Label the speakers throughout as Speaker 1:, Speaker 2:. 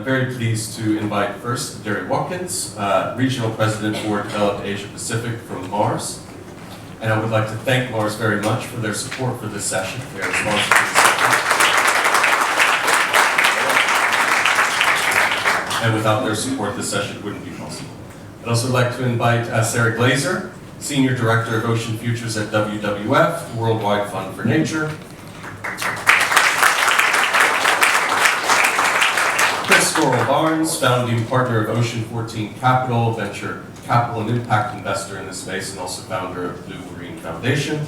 Speaker 1: very pleased to invite first Derry Watkins, Regional President for Developed Asia Pacific from Mars. And I would like to thank Mars very much for their support for this session. They are sponsors for this session. And without their support, this session wouldn't be possible. I'd also like to invite Sarah Glazer, Senior Director of Ocean Futures at WWF, Worldwide Fund for Nature. Chris Barnes, founding partner of Ocean 14 Capital, venture capital and impact investor in this space, and also founder of Blue Marine Foundation.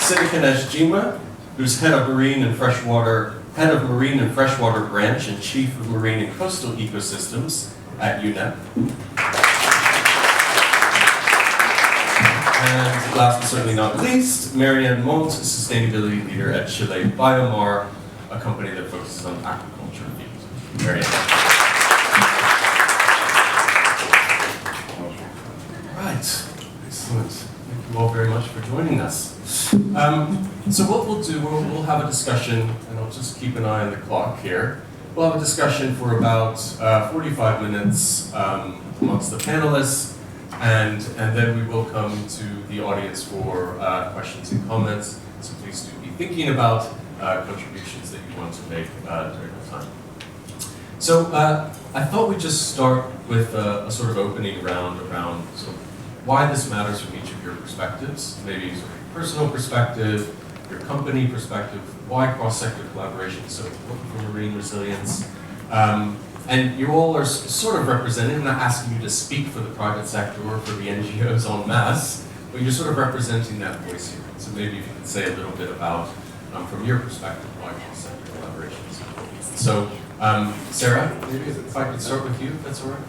Speaker 1: Sidikanesh Jima, who's head of Marine and Freshwater Branch and Chief of Marine and Coastal Ecosystems at UNEP. And last but certainly not least, Marianne Montt, Sustainability Leader at Chile Biomar, a company that focuses on aquaculture. Marianne. Right, excellent. Thank you all very much for joining us. So what we'll do, we'll have a discussion, and I'll just keep an eye on the clock here. We'll have a discussion for about 45 minutes amongst the panelists. And then we will come to the audience for questions and comments. So please do be thinking about contributions that you want to make during the time. So I thought we'd just start with a sort of opening round around sort of why this matters from each of your perspectives, maybe sort of your personal perspective, your company perspective, why cross-sector collaboration is so important for marine resilience. And you all are sort of representing, I'm not asking you to speak for the private sector or for the NGOs en masse, but you're sort of representing that voice here. So maybe if you could say a little bit about, from your perspective, why cross-sector collaboration is important. So, Sarah, maybe if I could start with you, if that's all right.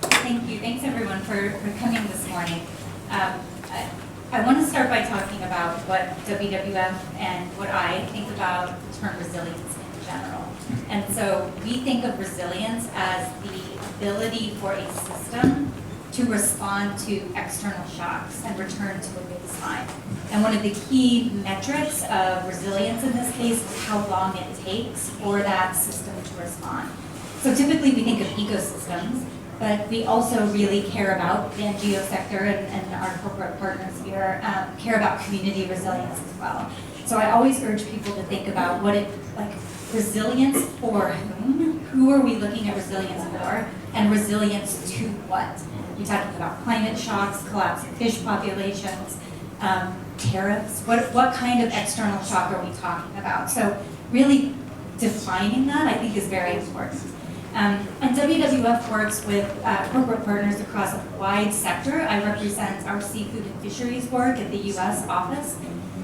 Speaker 2: Thank you. Thanks, everyone, for coming this morning. I want to start by talking about what WWF and what I think about the term resilience in general. And so we think of resilience as the ability for a system to respond to external shocks and return to a baseline. And one of the key metrics of resilience in this case is how long it takes for that system to respond. So typically we think of ecosystems, but we also really care about the NGO sector and our corporate partners here care about community resilience as well. So I always urge people to think about what it, like, resilience for whom? Who are we looking at resilience for? And resilience to what? We're talking about climate shocks, collapsing fish populations, tariffs. What kind of external shock are we talking about? So really defining that, I think, is very important. And WWF works with corporate partners across a wide sector. I represent our seafood and fisheries work at the US office.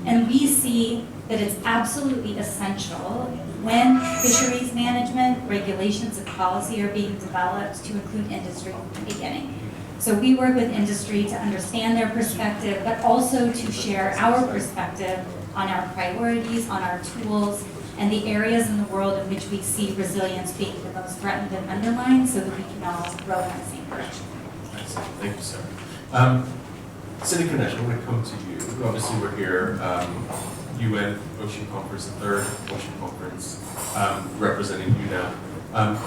Speaker 2: And we see that it's absolutely essential when fisheries management, regulations, and policy are being developed to include industry from the beginning. So we work with industry to understand their perspective, but also to share our perspective on our priorities, on our tools, and the areas in the world in which we see resilience being the most threatened and undermined so that we can all row in the same direction.
Speaker 1: Excellent. Thank you, Sarah. Sidikanesh, I'm going to come to you. Obviously, we're here, UN Ocean Conference, the third Ocean Conference, representing UNEP.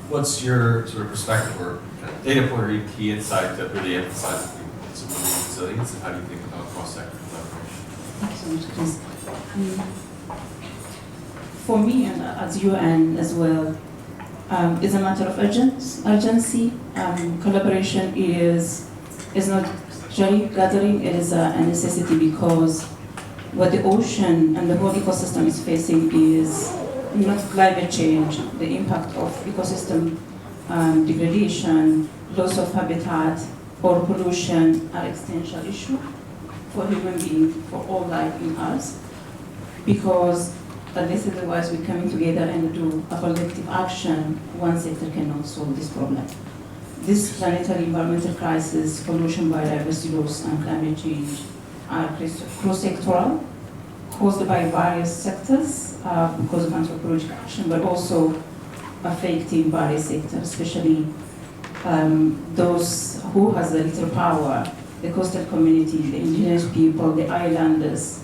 Speaker 1: What's your sort of perspective or kind of data point or key insight that really emphasizes the importance of marine resilience, and how do you think about cross-sector collaboration?
Speaker 3: Excellent, Chris. For me, and as UN as well, it's a matter of urgency. Collaboration is not actually gathering, it is a necessity because what the ocean and the whole ecosystem is facing is not climate change, the impact of ecosystem degradation, loss of habitat, or pollution are existential issue for human beings, for all life in us, because unless otherwise we're coming together and do a collective action, one sector cannot solve this problem. This planetary environmental crisis, pollution, biodiversity loss, and climate change are cross-sectoral, caused by various sectors because of anthropological action, but also affecting various sectors, especially those who has the little power, the coastal community, the indigenous people, the islanders,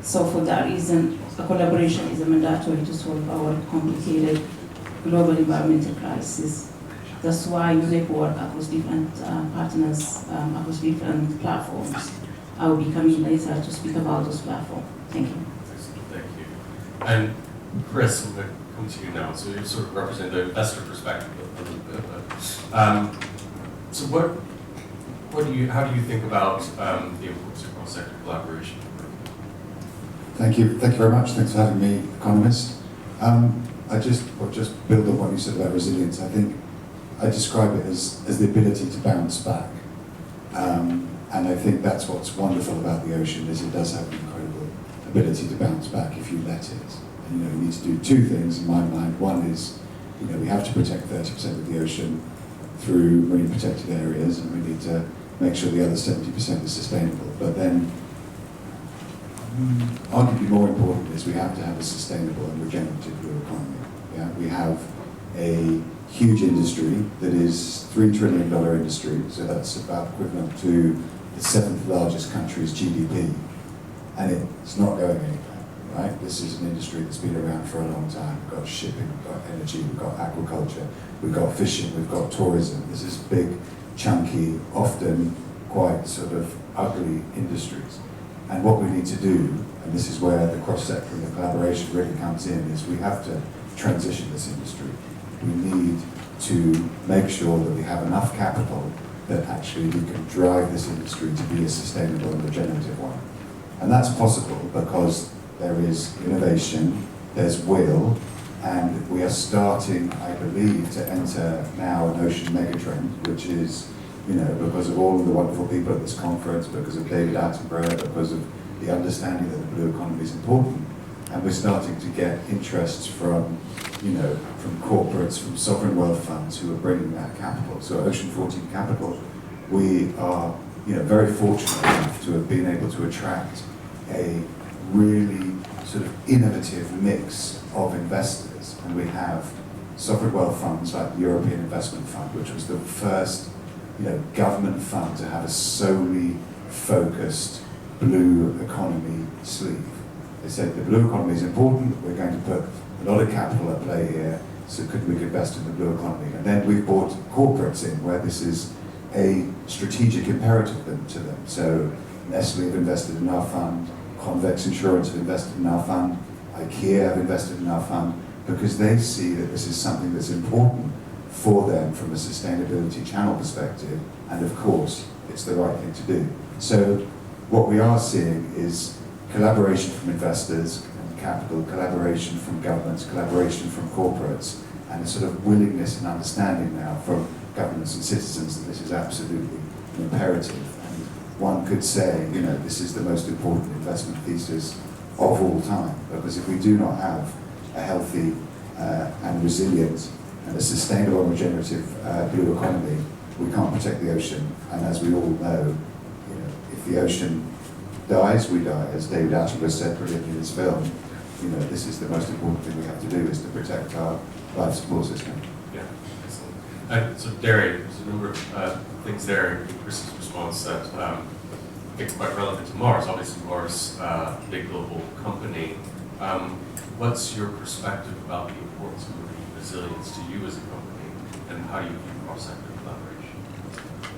Speaker 3: So for that reason, a collaboration is a mandatory to solve our complicated global environmental crisis. That's why we make work across different partners, across different platforms. I will be coming later to speak about those platforms. Thank you.
Speaker 1: Thank you. And Chris, I'm going to come to you now. So you sort of represent the investor perspective a little bit. So how do you think about the importance of cross-sector collaboration?
Speaker 4: Thank you very much. Thanks for having me, economist. I'll just build on what you said about resilience. I think I describe it as the ability to bounce back. And I think that's what's wonderful about the ocean, is it does have an incredible ability to bounce back if you let it. And you need to do two things in my mind. One is, we have to protect 30% of the ocean through marine protected areas, and we need to make sure the other 70% is sustainable. But then, arguably more important is we have to have a sustainable and regenerative blue economy. Yeah? We have a huge industry that is $3 trillion industry, so that's about equivalent to the 7th largest country's GDP, and it's not going anywhere, right? This is an industry that's been around for a long time. We've got shipping, we've got energy, we've got agriculture, we've got fishing, we've got tourism. This is big, chunky, often quite sort of ugly industries. And what we need to do, and this is where the cross-sector and the collaboration really comes in, is we have to transition this industry. We need to make sure that we have enough capital that actually we can drive this industry to be a sustainable and regenerative one. And that's possible because there is innovation, there's will, and we are starting, I believe, to enter now an ocean megatrend, which is, because of all of the wonderful people at this conference, because of David Attenborough, because of the understanding that the blue economy is important, and we're starting to get interests from corporates, from sovereign wealth funds who are bringing that capital. So Ocean 14 Capital, we are, very fortunate enough to have been able to attract a really sort of innovative mix of investors, and we have sovereign wealth funds like the European Investment Fund, which was the first government fund to have a solely focused blue economy sleeve. They said the blue economy is important, we're going to put a lot of capital at play here, so could we invest in the blue economy? And then we've brought corporates in where this is a strategic imperative to them. So Nestle have invested in our fund, Convex Insurance have invested in our fund, IKEA have invested in our fund, because they see that this is something that's important for them from a sustainability channel perspective, and of course, it's the right thing to do. So what we are seeing is collaboration from investors and capital, collaboration from governments, collaboration from corporates, and a sort of willingness and understanding now from governments and citizens that this is absolutely an imperative. And one could say, this is the most important investment thesis of all time, because if we do not have a healthy and resilient and a sustainable and regenerative blue economy, we can't protect the ocean. And as we all know, if the ocean dies, we die. As David Attenborough said brilliantly in his film, this is the most important thing we have to do, is to protect our life support system.
Speaker 1: Yeah, excellent. So Derry, there's a number of things there in Chris's response that I think are quite relevant to Mars. Obviously, Mars, big global company. What's your perspective about the importance of marine resilience to you as a company, and how do you view cross-sector collaboration?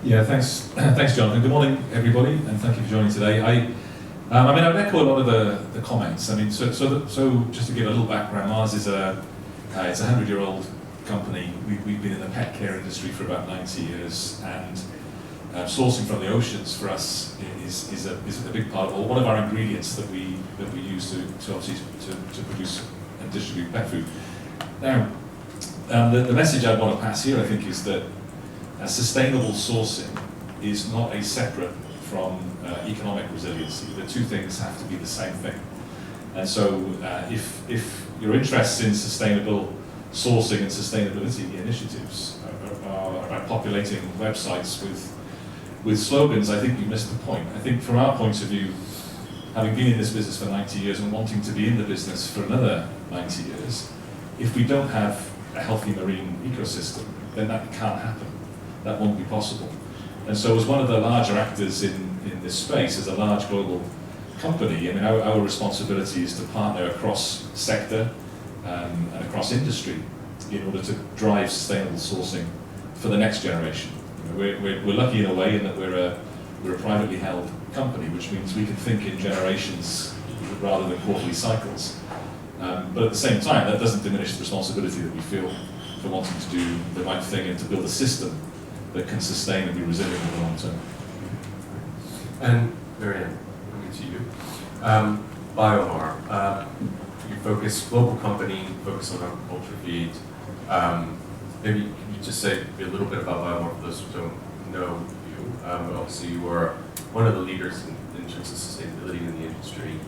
Speaker 5: Yeah, thanks, Jonathan. Good morning, everybody, and thank you for joining today. I would echo a lot of the comments. So just to give a little background, Mars is it's a 100-year-old company. We've been in the pet care industry for about 90 years, and sourcing from the oceans for us is a big part of, or one of our ingredients that we use to obviously to produce and distribute pet food. Now, the message I want to pass here, I think, is that sustainable sourcing is not a separate from economic resiliency. The two things have to be the same thing. And so if your interests in sustainable sourcing and sustainability initiatives are about populating websites with slogans, I think you missed the point. I think from our point of view, having been in this business for 90 years and wanting to be in the business for another 90 years, if we don't have a healthy marine ecosystem, then that can't happen. That won't be possible. And so as one of the larger actors in this space, as a large global company, I mean, our responsibility is to partner across sector and across industry in order to drive sustainable sourcing for the next generation. You know, we're lucky in a way in that we're a privately held company, which means we can think in generations rather than quarterly cycles. But at the same time, that doesn't diminish the responsibility that we feel for wanting to do the right thing and to build a system that can sustain and be resilient in the long term.
Speaker 1: And Marianne, coming to you. Biomar, you focus, global company, focus on agriculture feed. Maybe can you just say a little bit about Biomar for those who don't know you? But obviously you are one of the leaders in terms of sustainability in the industry.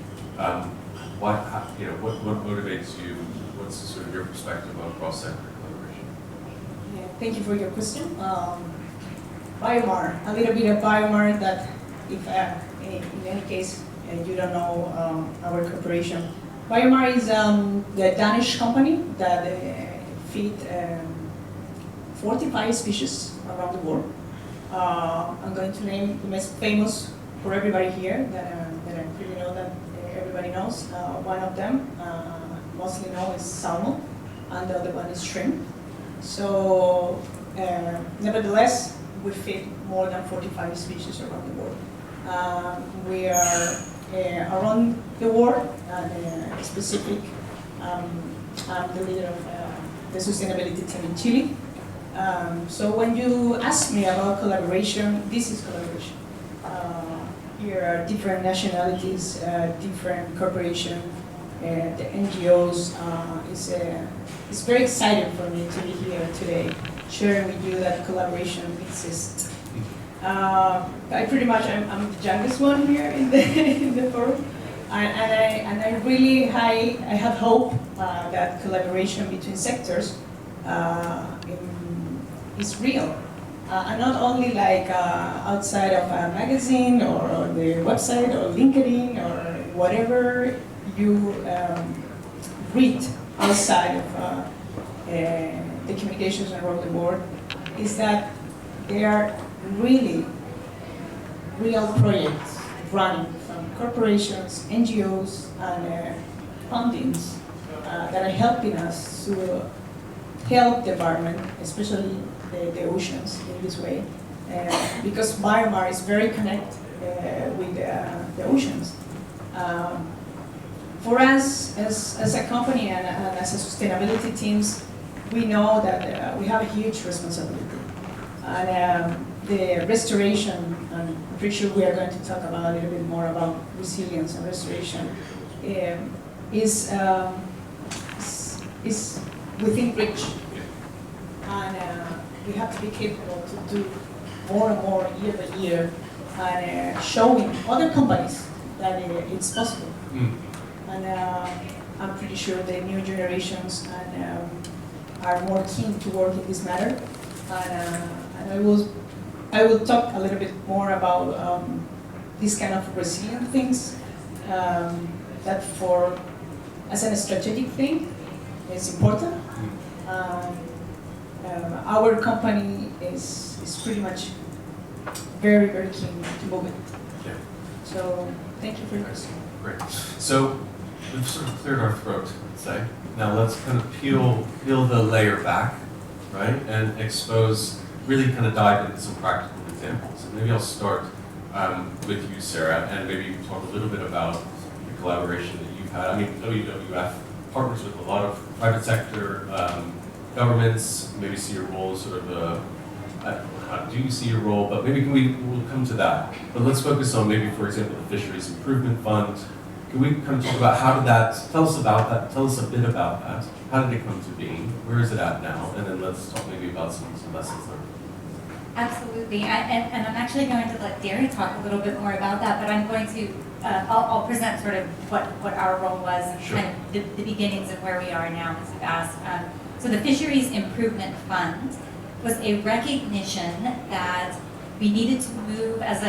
Speaker 1: What motivates you? What's sort of your perspective on cross-sector collaboration?
Speaker 6: Yeah, thank you for your question. Biomar, a little bit of Biomar that if in any case you don't know our corporation. Biomar is the Danish company that feed 45 species around the world. I'm going to name the most famous for everybody here that I pretty know that everybody knows. One of them, mostly known, is salmon, and the other one is shrimp. So, nevertheless, we feed more than 45 species around the world. We are around the world, and specific, I'm the leader of the sustainability team in Chile. So when you ask me about collaboration, this is collaboration. Here are different nationalities, different corporations, the NGOs. It's very exciting for me to be here today, sharing with you that collaboration exists. I pretty much, I'm the youngest one here in the forum, and I really I have hope that collaboration between sectors is real. And not only like outside of a magazine or on the website or LinkedIn or whatever you read outside of the communications around the world, is that there are really real projects running from corporations, NGOs, and fundings that are helping us to help the environment, especially the oceans in this way, because Biomar is very connected with the oceans. For us, as a company and as a sustainability teams, we know that we have a huge responsibility. And the restoration, and I'm pretty sure we are going to talk about a little bit more about resilience and restoration, is within reach. And we have to be capable to do more and more year by year, and showing other companies that it's possible. And I'm pretty sure the new generations are more keen to work in this matter. And I will talk a little bit more about these kind of resilient things that as a strategic thing is important. Our company is pretty much very, very keen to move it.
Speaker 1: Yeah.
Speaker 6: So thank you for your question.
Speaker 1: Great. So we've sort of cleared our throat, let's say. Now let's kind of peel the layer back, right, and really kind of dive into some practical examples. And maybe I'll start with you, Sarah, and maybe you can talk a little bit about the collaboration that you've had. I mean, WWF partners with a lot of private sector governments. Maybe see your role as sort of how do you see your role? But maybe we'll come to that. But let's focus on maybe, for example, the Fisheries Improvement Fund. Can we kind of talk about how did that, tell us about that, tell us a bit about that. How did it come to being? Where is it at now? And then let's talk maybe about some lessons learned.
Speaker 2: Absolutely, and I'm actually going to let Derry talk a little bit more about that, but I'm going to, I'll present sort of what our role was and
Speaker 1: Sure.
Speaker 2: kind of the beginnings of where we are now as you've asked. So the Fisheries Improvement Fund was a recognition that we needed to move as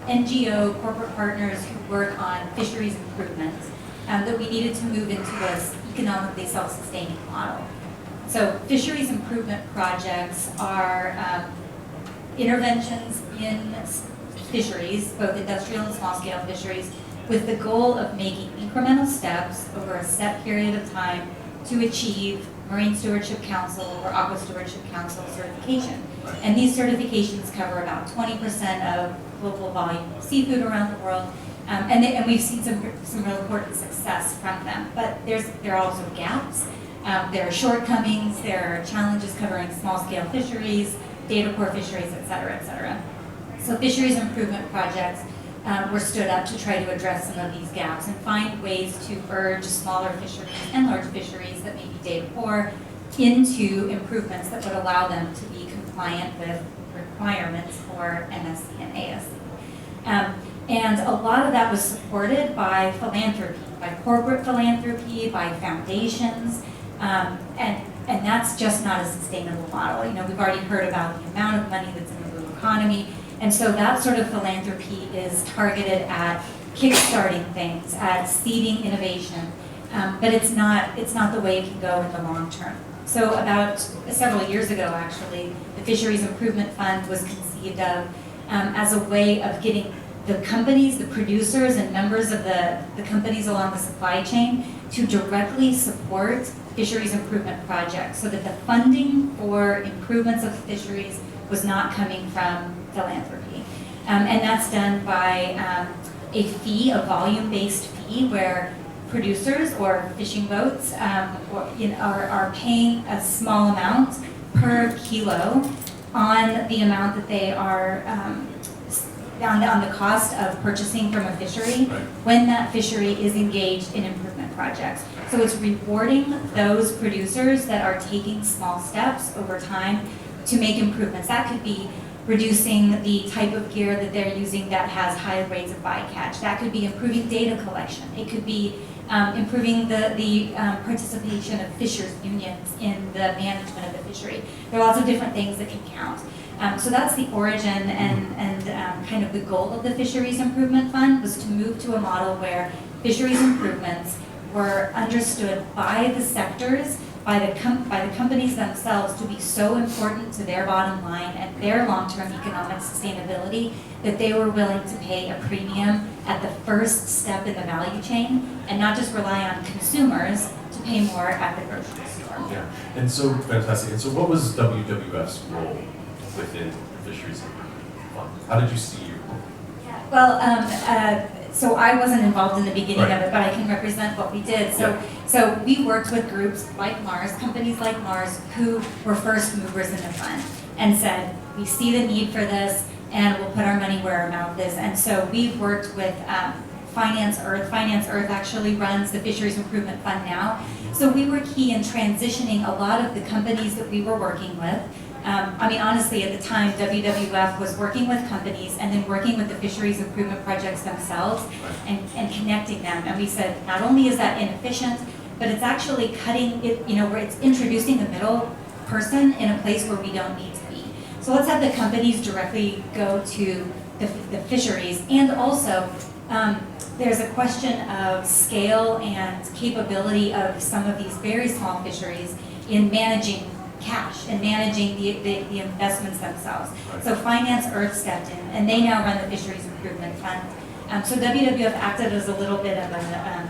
Speaker 2: NGO corporate partners who work on fisheries improvement, that we needed to move into an economically self-sustaining model. So fisheries improvement projects are interventions in fisheries, both industrial and small-scale fisheries, with the goal of making incremental steps over a set period of time to achieve Marine Stewardship Council or Aqua Stewardship Council certification. And these certifications cover about 20% of global volume of seafood around the world, and we've seen some real important success from them. But there are also gaps. There are shortcomings. There are challenges covering small-scale fisheries, data poor fisheries, et cetera, et cetera. So fisheries improvement projects were stood up to try to address some of these gaps and find ways to urge smaller fisheries and large fisheries that may be data poor into improvements that would allow them to be compliant with requirements for MSC and ASC. And a lot of that was supported by philanthropy, by corporate philanthropy, by foundations, and that's just not a sustainable model. You know, we've already heard about the amount of money that's in the blue economy, and so that sort of philanthropy is targeted at kickstarting things, at seeding innovation, but it's not the way it can go in the long term. So about several years ago, actually, the Fisheries Improvement Fund was conceived of as a way of getting the companies, the producers, and members of the companies along the supply chain to directly support fisheries improvement projects so that the funding for improvements of fisheries was not coming from philanthropy. And that's done by a fee, a volume-based fee, where producers or fishing boats are paying a small amount per kilo on the amount that they are on the cost of purchasing from a fishery when that fishery is engaged in improvement projects. So it's rewarding those producers that are taking small steps over time to make improvements. That could be reducing the type of gear that they're using that has high rates of bycatch. That could be improving data collection. It could be improving the participation of fishers unions in the management of the fishery. There are lots of different things that can count. So that's the origin and kind of the goal of the Fisheries Improvement Fund, was to move to a model where fisheries improvements were understood by the sectors, by the companies themselves, to be so important to their bottom line and their long-term economic sustainability that they were willing to pay a premium at the first step in the value chain and not just rely on consumers to pay more at the grocery store.
Speaker 1: Yeah, and so fantastic. And so what was WWF's role within the Fisheries Improvement Fund? How did you see your role?
Speaker 2: Well, so I wasn't involved in the beginning of it, but I can represent what we did. So we worked with groups like Mars, companies like Mars, who were first movers in the fund and said, we see the need for this and we'll put our money where our mouth is. And so we've worked with Finance Earth. Finance Earth actually runs the Fisheries Improvement Fund now. So we were key in transitioning a lot of the companies that we were working with. I mean, honestly, at the time, WWF was working with companies and then working with the fisheries improvement projects themselves and connecting them. And we said, not only is that inefficient, but it's actually cutting it, where it's introducing a middle person in a place where we don't need to be. So let's have the companies directly go to the fisheries. And also, there's a question of scale and capability of some of these very small fisheries in managing cash and managing the investments themselves. So Finance Earth stepped in, and they now run the Fisheries Improvement Fund. So WWF acted as a little bit of a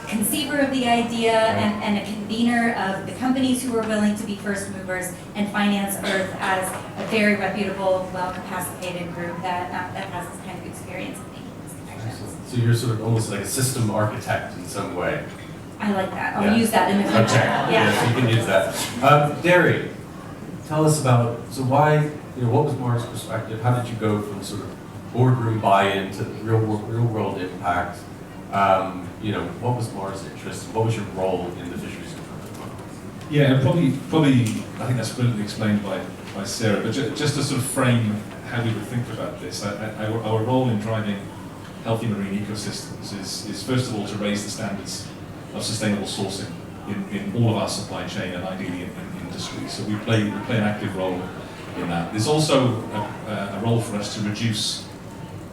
Speaker 2: conceiver of the idea and a convener of the companies who were willing to be first movers, and Finance Earth as a very reputable, well-capacitated group that has this kind of experience in making these connections.
Speaker 1: So you're sort of almost like a system architect in some way.
Speaker 2: I like that. I'll use that in the future.
Speaker 1: Okay. Yeah, so you can use that. Derry, tell us about, so why, what was Mark's perspective? How did you go from sort of boardroom buy-in to real world impact? What was Mark's interest? What was your role in the Fisheries Improvement Fund?
Speaker 5: Yeah, and probably, I think that's brilliantly explained by Sarah, but just to sort of frame how we would think about this, our role in driving healthy marine ecosystems is first of all to raise the standards of sustainable sourcing in all of our supply chain and ideally in industry. So we play an active role in that. There's also a role for us to reduce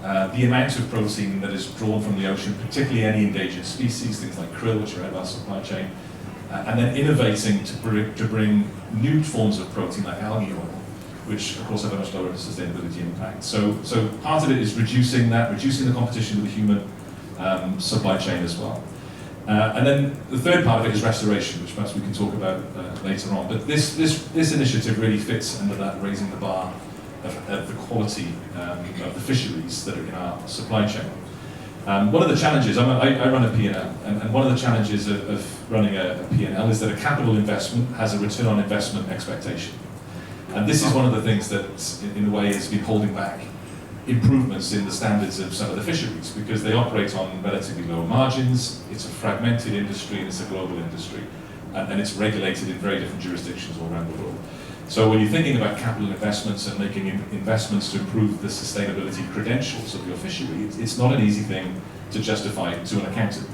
Speaker 5: the amount of protein that is drawn from the ocean, particularly any endangered species, things like krill, which are out of our supply chain, and then innovating to bring new forms of protein like algae oil which of course have a much lower sustainability impact. So part of it is reducing the competition with the human supply chain as well. And then the third part of it is restoration, which perhaps we can talk about later on. But this initiative really fits under that raising the bar of the quality of the fisheries that are in our supply chain. One of the challenges, I run a P&L, and one of the challenges of running a P&L is that a capital investment has a return on investment expectation. And this is one of the things that, in a way, has been holding back improvements in the standards of some of the fisheries, because they operate on relatively low margins, it's a fragmented industry, and it's a global industry, and it's regulated in very different jurisdictions all around the world. So when you're thinking about capital investments and making investments to improve the sustainability credentials of your fishery, it's not an easy thing to justify to an accountant.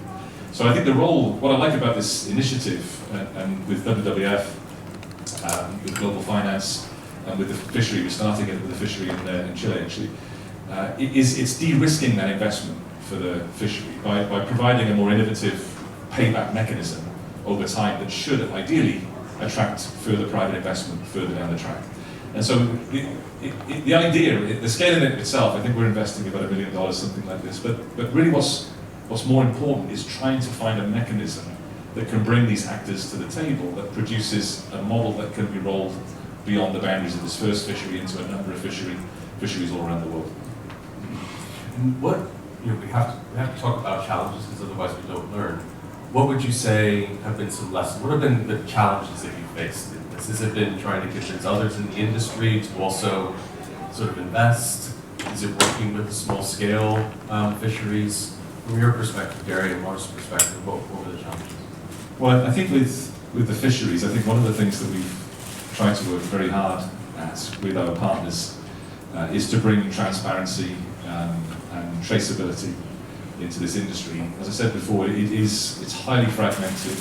Speaker 5: So I think what I like about this initiative, and with WWF, with Global Finance, and with the fishery, we're starting it with the fishery in Chile actually, it's de-risking that investment for the fishery by providing a more innovative payback mechanism over time that should ideally attract further private investment further down the track. And so the idea, the scale in it itself, I think we're investing about $1 million, something like this, but really what's more important is trying to find a mechanism that can bring these actors to the table, that produces a model that can be rolled beyond the boundaries of this first fishery into a number of fisheries all around the world.
Speaker 1: And what, we have to talk about challenges, because otherwise we don't learn. What would you say have been some lessons? What have been the challenges that you faced in this? Has it been trying to convince others in the industry to also sort of invest? Is it working with the small scale fisheries? From your perspective, Gary, and Mark's perspective, what were the challenges?
Speaker 5: Well, I think with the fisheries, I think one of the things that we've tried to work very hard at with our partners is to bring transparency and traceability into this industry. As I said before, it's highly fragmented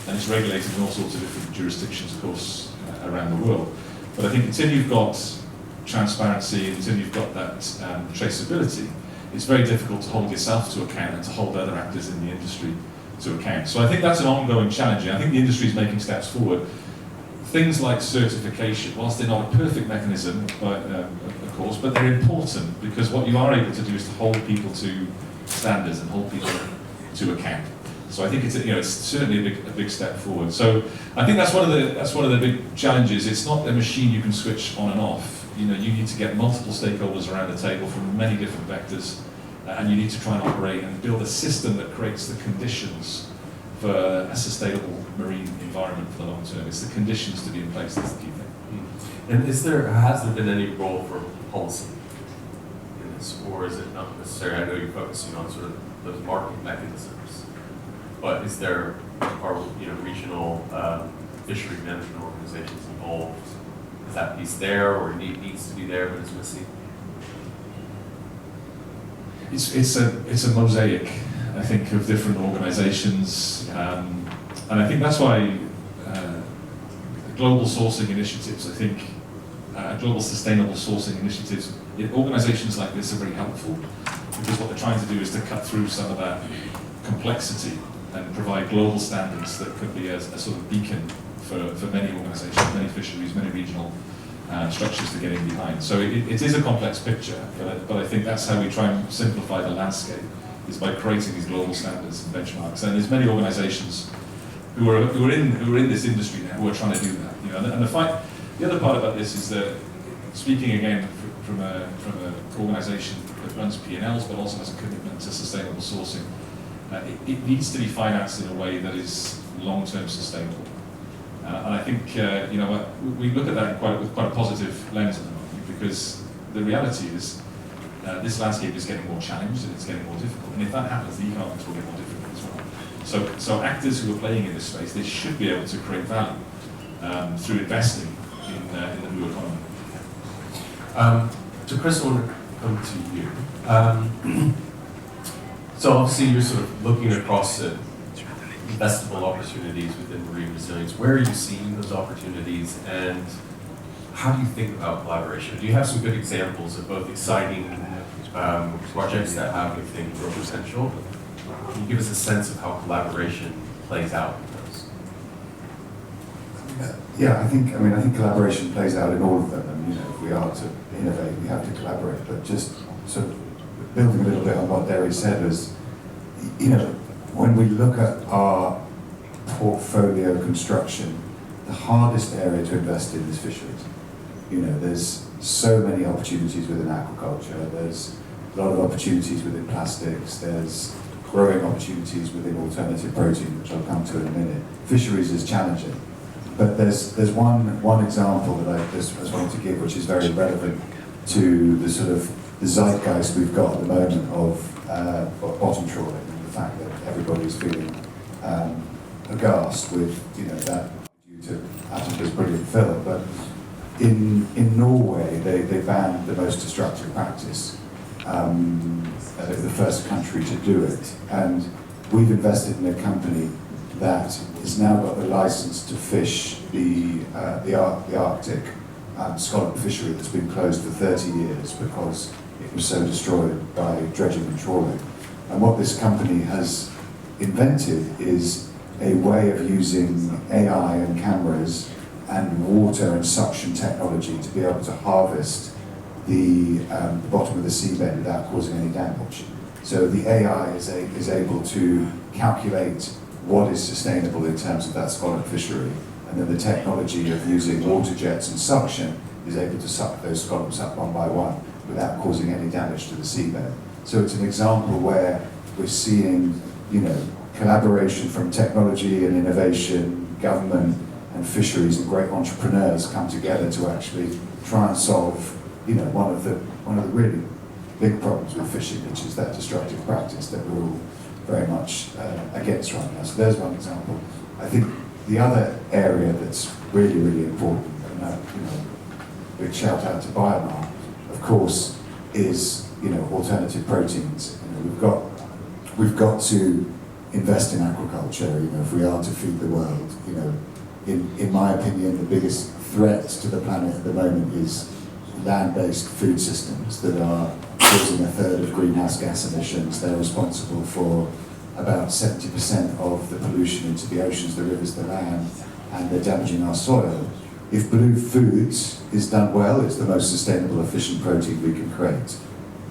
Speaker 5: and it's regulated in all sorts of different jurisdictions, of course, around the world. But I think until you've got transparency, until you've got that traceability, it's very difficult to hold yourself to account and to hold other actors in the industry to account. So I think that's an ongoing challenge. I think the industry is making steps forward. Things like certification, whilst they're not a perfect mechanism, of course, but they're important, because what you are able to do is to hold people to standards and hold people to account. So I think it's certainly a big step forward. So I think that's one of the big challenges. It's not a machine you can switch on and off. You need to get multiple stakeholders around the table from many different vectors, and you need to try and operate and build a system that creates the conditions for a sustainable marine environment for the long term. It's the conditions to be in place that's the key thing.
Speaker 1: And has there been any role for policy in this, or is it not necessary? I know you're focusing on sort of those market mechanisms, but are regional fishery management organizations involved? Is that piece there, or needs to be there but is missing?
Speaker 5: It's a mosaic, I think, of different organizations, and I think that's why global sourcing initiatives, global sustainable sourcing initiatives, organizations like this are very helpful, because what they're trying to do is to cut through some of that complexity and provide global standards that could be a sort of beacon for many organizations, many fisheries, many regional structures to get in behind. So it is a complex picture, but I think that's how we try and simplify the landscape, is by creating these global standards and benchmarks. And there's many organizations who are in this industry now who are trying to do that. And the other part about this is that, speaking again from an organization that runs P&Ls but also has a commitment to sustainable sourcing, it needs to be financed in a way that is long-term sustainable. And I think we look at that with quite a positive lens at the moment, because the reality is this landscape is getting more challenged and it's getting more difficult. And if that happens, the economics will get more difficult as well. So actors who are playing in this space, they should be able to create value through investing in the blue economy.
Speaker 1: So Chris, I want to come to you. So obviously you're sort of looking across the investable opportunities within marine resilience. Where are you seeing those opportunities, and how do you think about collaboration? Do you have some good examples of both exciting projects that have, you think, real potential? Can you give us a sense of how collaboration plays out in those?
Speaker 4: Yeah, I think collaboration plays out in all of them, and if we are to innovate, we have to collaborate. But just sort of building a little bit on what Derry said is, when we look at our portfolio construction, the hardest area to invest in is fisheries. There's so many opportunities within aquaculture. There's a lot of opportunities within plastics. There's growing opportunities within alternative protein, which I'll come to in a minute. Fisheries is challenging. But there's one example that I just wanted to give, which is very relevant to the sort of the zeitgeist we've got at the moment of bottom trawling, and the fact that everybody's feeling aghast with that due to Attenborough's brilliant film. But in Norway, they banned the most destructive practice. They were the first country to do it, and we've invested in a company that has now got the license to fish the Arctic scallop fishery that's been closed for 30 years because it was so destroyed by dredging and trawling. And what this company has invented is a way of using AI and cameras and water and suction technology to be able to harvest the bottom of the seabed without causing any damage. So the AI is able to calculate what is sustainable in terms of that scallop fishery, and then the technology of using water jets and suction is able to suck those scallops up one by one without causing any damage to the seabed. So it's an example where we're seeing, collaboration from technology and innovation, government and fisheries and great entrepreneurs come together to actually try and solve, one of the really big problems with fishing, which is that destructive practice that we're all very much against right now. So there's one example. I think the other area that's really, really important, and big shout out to Biomar, of course, is alternative proteins. We've got to invest in aquaculture. If we are to feed the world. In my opinion, the biggest threat to the planet at the moment is land-based food systems that are causing a third of greenhouse gas emissions. They're responsible for about 70% of the pollution into the oceans, the rivers, the land, and they're damaging our soil. If Blue Foods is done well, it's the most sustainable, efficient protein we can create.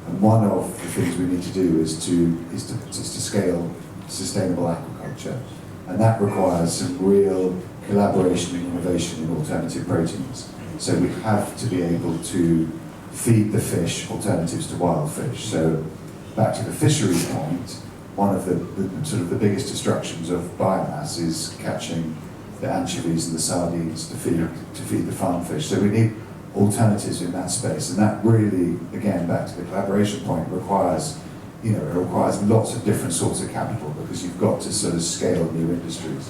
Speaker 4: And one of the things we need to do is to scale sustainable aquaculture. And that requires some real collaboration and innovation in alternative proteins. So we have to be able to feed the fish alternatives to wild fish. So back to the fisheries point, one of the biggest destructions of biomass is catching the anchovies and the sardines to feed the farm fish. So we need alternatives in that space, and that really, again, back to the collaboration point, requires lots of different sorts of capital, because you've got to sort of scale new industries.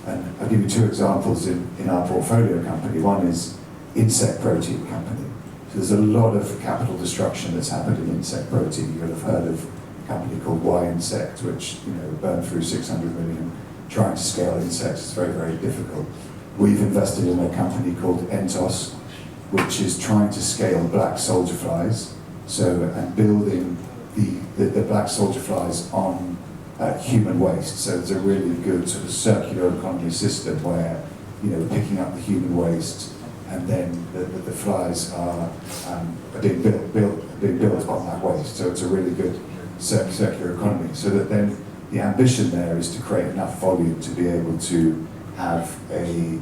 Speaker 4: And I'll give you two examples in our portfolio company. One is insect protein company. So there's a lot of capital destruction that's happened in insect protein. You'll have heard of a company called Y-Insect, which burned through 600 million trying to scale insects. It's very, very difficult. We've invested in a company called Entos, which is trying to scale black soldier flies. And building the black soldier flies on human waste. So it's a really good sort of circular economy system where picking up the human waste, and then the flies are being built on that waste. So it's a really good circular economy. So that then the ambition there is to create enough volume to be able to have a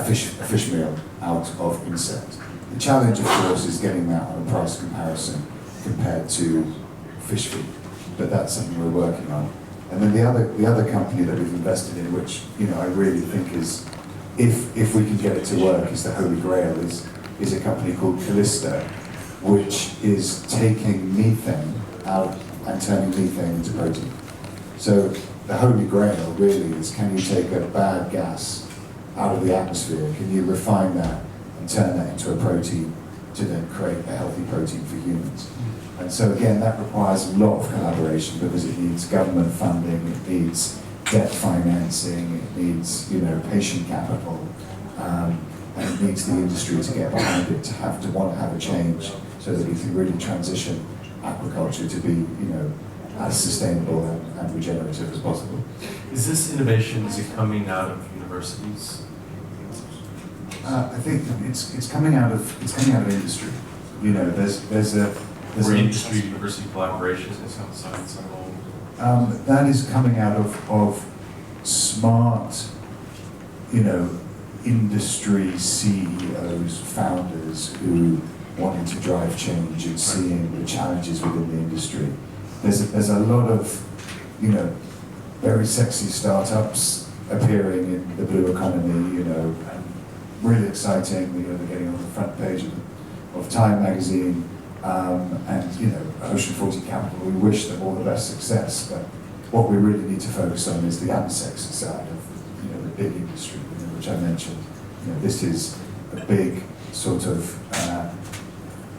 Speaker 4: fish meal out of insect. The challenge, of course, is getting that on a price comparison compared to fish feed, but that's something we're working on. And then the other company that we've invested in, which I really think is, if we can get it to work, is the Holy Grail, is a company called Callista, which is taking methane out and turning methane into protein. So the Holy Grail really is, can you take a bad gas out of the atmosphere, can you refine that and turn that into a protein to then create a healthy protein for humans? And so again, that requires a lot of collaboration, because it needs government funding, it needs debt financing, it needs patient capital, and it needs the industry to get behind it, to want to have a change, so that we can really transition aquaculture to be as sustainable and regenerative as possible.
Speaker 1: Is this innovation, is it coming out of universities?
Speaker 4: I think it's coming out of industry. You know, there's
Speaker 1: Or
Speaker 4: a
Speaker 1: industry university collaborations in some science and all?
Speaker 4: that is coming out of smart, you know, industry CEOs, founders who wanted to drive change and seeing the challenges within the industry. There's a lot of, you know, very sexy startups appearing in the blue economy, you know, and really exciting. You know, they're getting on the front page of Time magazine, and you know, Ocean 40 Capital. We wish them all the best success, but what we really need to focus on is the unsexy side of, you know, the big industry, you know, which I mentioned. You know, this is a big sort of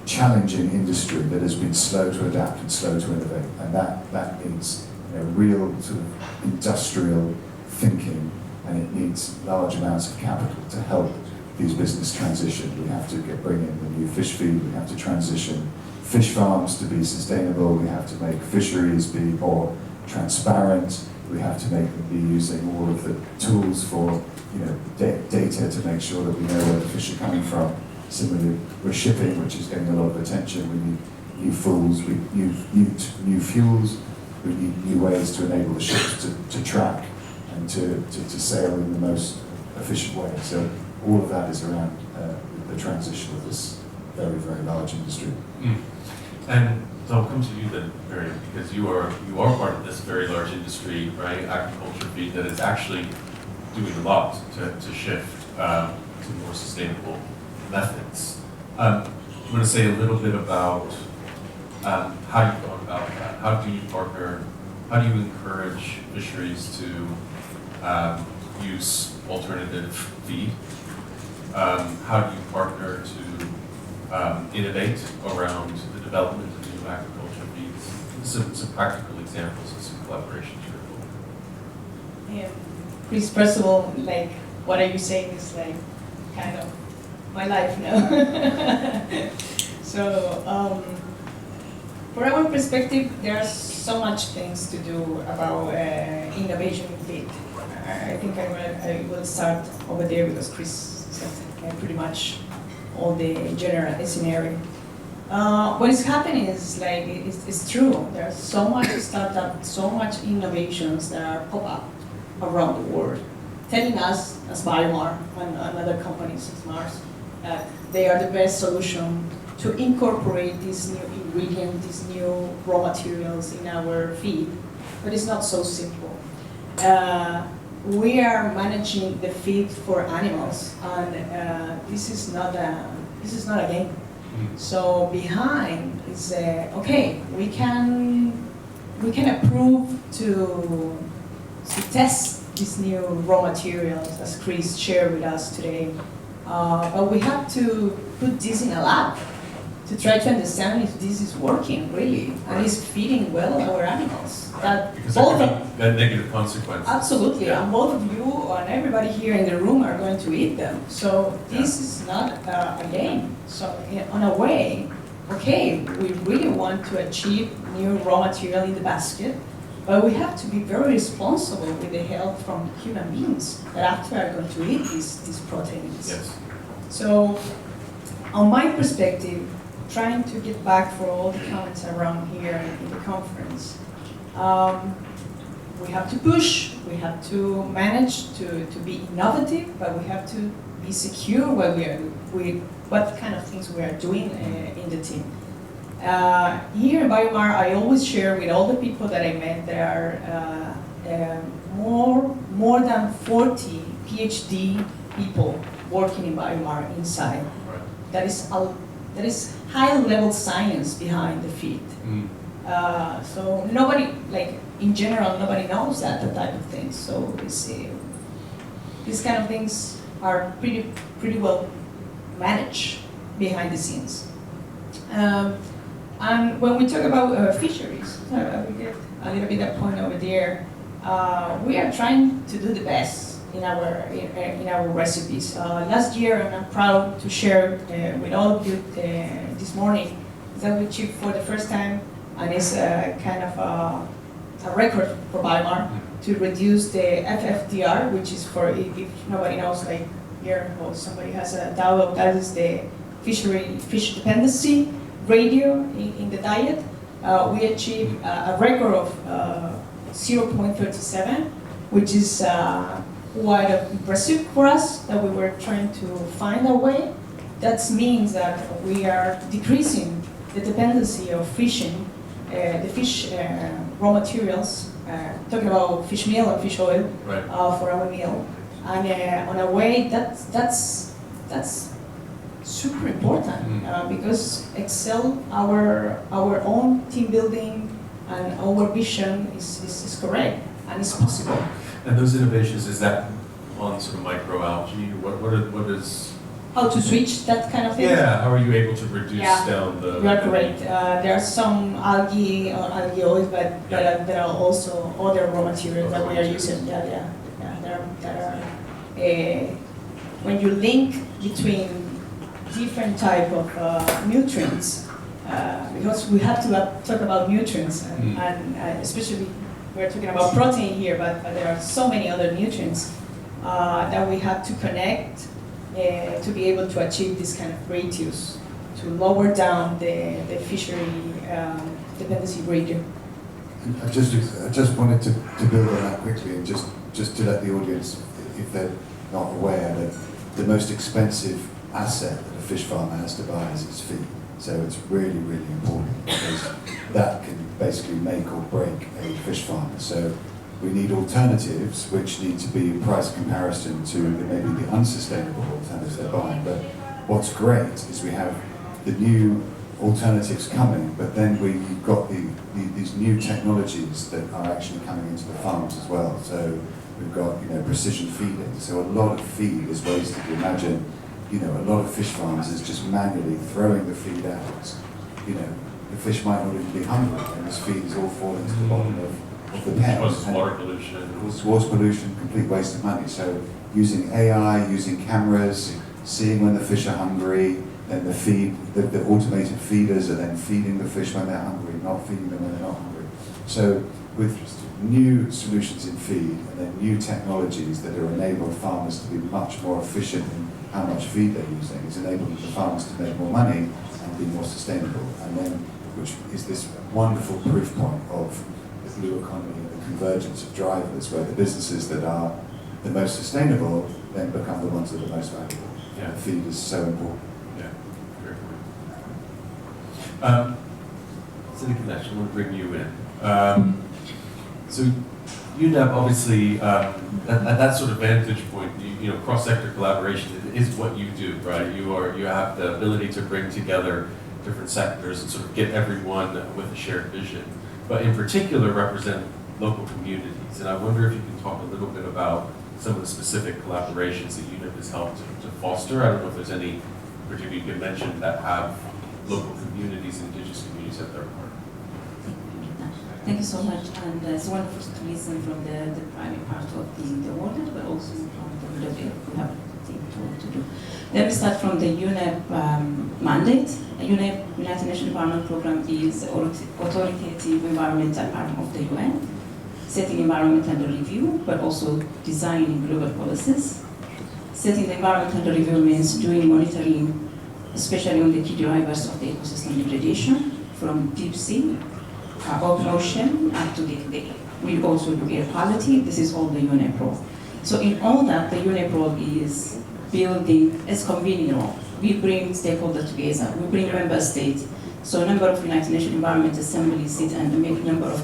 Speaker 4: challenging industry that has been slow to adapt and slow to innovate, and that needs, you know, real sort of industrial thinking, and it needs large amounts of capital to help these business transition. We have to bring in the new fish feed, we have to transition fish farms to be sustainable, we have to make fisheries be more transparent, we have to make them be using all of the tools for, you know, data to make sure that we know where the fish are coming from. Similarly, with shipping, which is getting a lot of attention, we need new fuels, we need new fuels, we need new ways to enable the ships to track and to sail in the most efficient way. So all of that is around the transition of this very, very large industry.
Speaker 1: Mm. And so I'll come to you then, Mary, because you are part of this very large industry, right? Agriculture feed that is actually doing a lot to shift to more sustainable methods. I'm going to say a little bit about how you've gone about that. How do you partner? How do you encourage fisheries to use alternative feed? How do you partner to innovate around the development of new agriculture feeds? Some practical examples of some collaborations you're involved in.
Speaker 6: Chris, first of all, like, what are you saying is like kind of my life now. So, from our perspective, there are so much things to do about innovation in feed. I think I will start over there because Chris said pretty much all the general scenario. What is happening is like it's true. There's so much startup, so much innovations that are pop up around the world, telling us as Biomar and other companies as Mars that they are the best solution to incorporate these new ingredients, these new raw materials in our feed. But it's not so simple. We are managing the feed for animals, and this is not a game. So behind is okay. We can approve to test these new raw materials, as Chris shared with us today. But we have to put this in a lab to try to understand if this is working really and is feeding well our animals. That
Speaker 1: Because
Speaker 6: both
Speaker 1: there
Speaker 6: of,
Speaker 1: could be that negative consequences.
Speaker 6: absolutely,
Speaker 1: Yeah.
Speaker 6: and both of you and everybody here in the room are going to eat them. So this is not a game. So on a way, okay, we really want to achieve new raw material in the basket, but we have to be very responsible with the help from human beings that after are going to eat these proteins.
Speaker 1: Yes.
Speaker 6: So, on my perspective, trying to get back for all the comments around here in the conference, we have to push, we have to manage to be innovative, but we have to be secure what kind of things we are doing in the team. Here in Biomar, I always share with all the people that I met, there are more than 40 PhD people working in Biomar inside.
Speaker 1: Right.
Speaker 6: That is high-level science behind the feed.
Speaker 1: Mm.
Speaker 6: So nobody, like in general, nobody knows that type of things. So these kind of things are pretty well managed behind the scenes. And when we talk about fisheries, we get a little bit that point over there. We are trying to do the best in our recipes. Last year, and I'm proud to share with all of you this morning, that we achieved for the first time, and it's kind of a record for Biomar, to reduce the FFDR, which is for, if nobody knows, like here, or somebody has a doubt, that is the fish dependency ratio in the diet. We achieved a record of 0.37, which is quite impressive for us, that we were trying to find a way. That means that we are decreasing the dependency of fishing, the fish raw materials, talking about fish meal and fish oil,
Speaker 1: Right.
Speaker 6: for our meal. And on a way that's super important, because Excel, our own team building and our vision is correct and it's possible.
Speaker 1: And those innovations, is that on sort of microalgae? What is?
Speaker 6: How to switch that kind of thing?
Speaker 1: Yeah, how are you able to reduce
Speaker 6: Yeah.
Speaker 1: down the?
Speaker 6: You are correct. There are some algae or algae oils, but there are also other raw materials that we are using. Yeah. There are when you link between different type of nutrients, because we have to talk about nutrients, and especially we're talking about protein here, but there are so many other nutrients that we have to connect to be able to achieve this kind of ratios, to lower down the fishery dependency ratio.
Speaker 4: I just wanted to build on that quickly, and just to let the audience, if they're not aware, that the most expensive asset that a fish farmer has to buy is its feed. So it's really, really important, because that can basically make or break a fish farmer. So we need alternatives which need to be in price comparison to maybe the unsustainable alternatives they're buying. But what's great is we have the new alternatives coming, but then we've got these new technologies that are actually coming into the farms as well. So we've got, precision feeding. So a lot of feed is wasted. Imagine, a lot of fish farms is just manually throwing the feed out. The fish might not even be hungry, and this feed is all falling to the bottom of the pen.
Speaker 1: Causes water pollution.
Speaker 4: Causes water pollution, complete waste of money. So using AI, using cameras, seeing when the fish are hungry, then the automated feeders are then feeding the fish when they're hungry, not feeding them when they're not hungry. So with new solutions in feed and then new technologies that are enabling farmers to be much more efficient in how much feed they're using, it's enabling the farmers to make more money and be more sustainable. And then, which is this wonderful proof point of the blue economy and the convergence of drivers, where the businesses that are the most sustainable then become the ones that are most valuable.
Speaker 1: Yeah.
Speaker 4: And feed is so important.
Speaker 1: Yeah, very good. City Connection, I want to bring you in. So UNEP, obviously, at that sort of vantage point, cross-sector collaboration is what you do, right? You have the ability to bring together different sectors and sort of get everyone with a shared vision, but in particular represent local communities. And I wonder if you can talk a little bit about some of the specific collaborations that UNEP has helped to foster. I don't know if there's any particularly you can mention that have local communities, indigenous communities at their heart.
Speaker 3: Thank you so much, and it's wonderful to listen from the private part of the world, but also from the WWF. We have a thing to do. Let me start from the UNEP mandate. UNEP, United Nations Environment Program, is authoritative environmental arm of the UN, setting environment under review, but also designing global policies. Setting the environment under review means doing monitoring, especially on the key drivers of the ecosystem degradation, from deep sea, open ocean, up to the we also do air quality. This is all the UNEP role. So in all that, the UNEP role is building, as convening role. We bring stakeholders together, we bring member states. So a number of United Nations Environment Assemblies sit and make a number of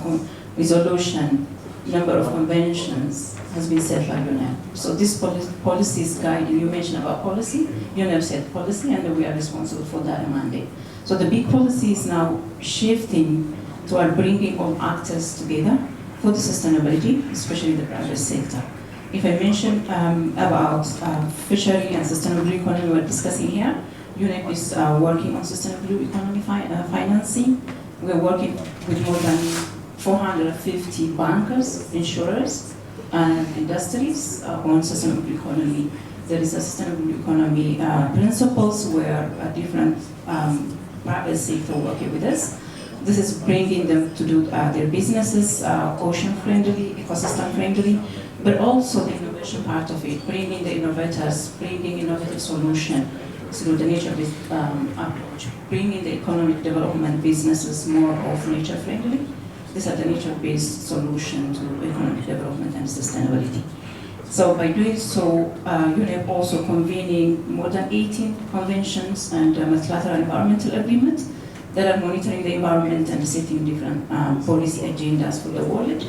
Speaker 3: resolution, number of conventions has been set by UNEP. So this policies guide, you mentioned about policy, UNEP set policy, and we are responsible for that mandate. So the big policy is now shifting toward bringing all actors together for the sustainability, especially the private sector. If I mention about fishery and sustainable economy we're discussing here, UNEP is working on sustainable economy financing. We're working with more than 450 bankers, insurers, and industries on sustainable economy. There is a sustainable economy principles where different private sector working with us. This is bringing them to do their businesses ocean-friendly, ecosystem-friendly, but also the innovation part of it, bringing the innovators, bringing innovative solution through the nature-based approach, bringing the economic development businesses more of nature-friendly. These are the nature-based solution to economic development and sustainability. So by doing so, UNEP also convening more than 18 conventions and multilateral environmental agreements that are monitoring the environment and setting different policy agendas for the world.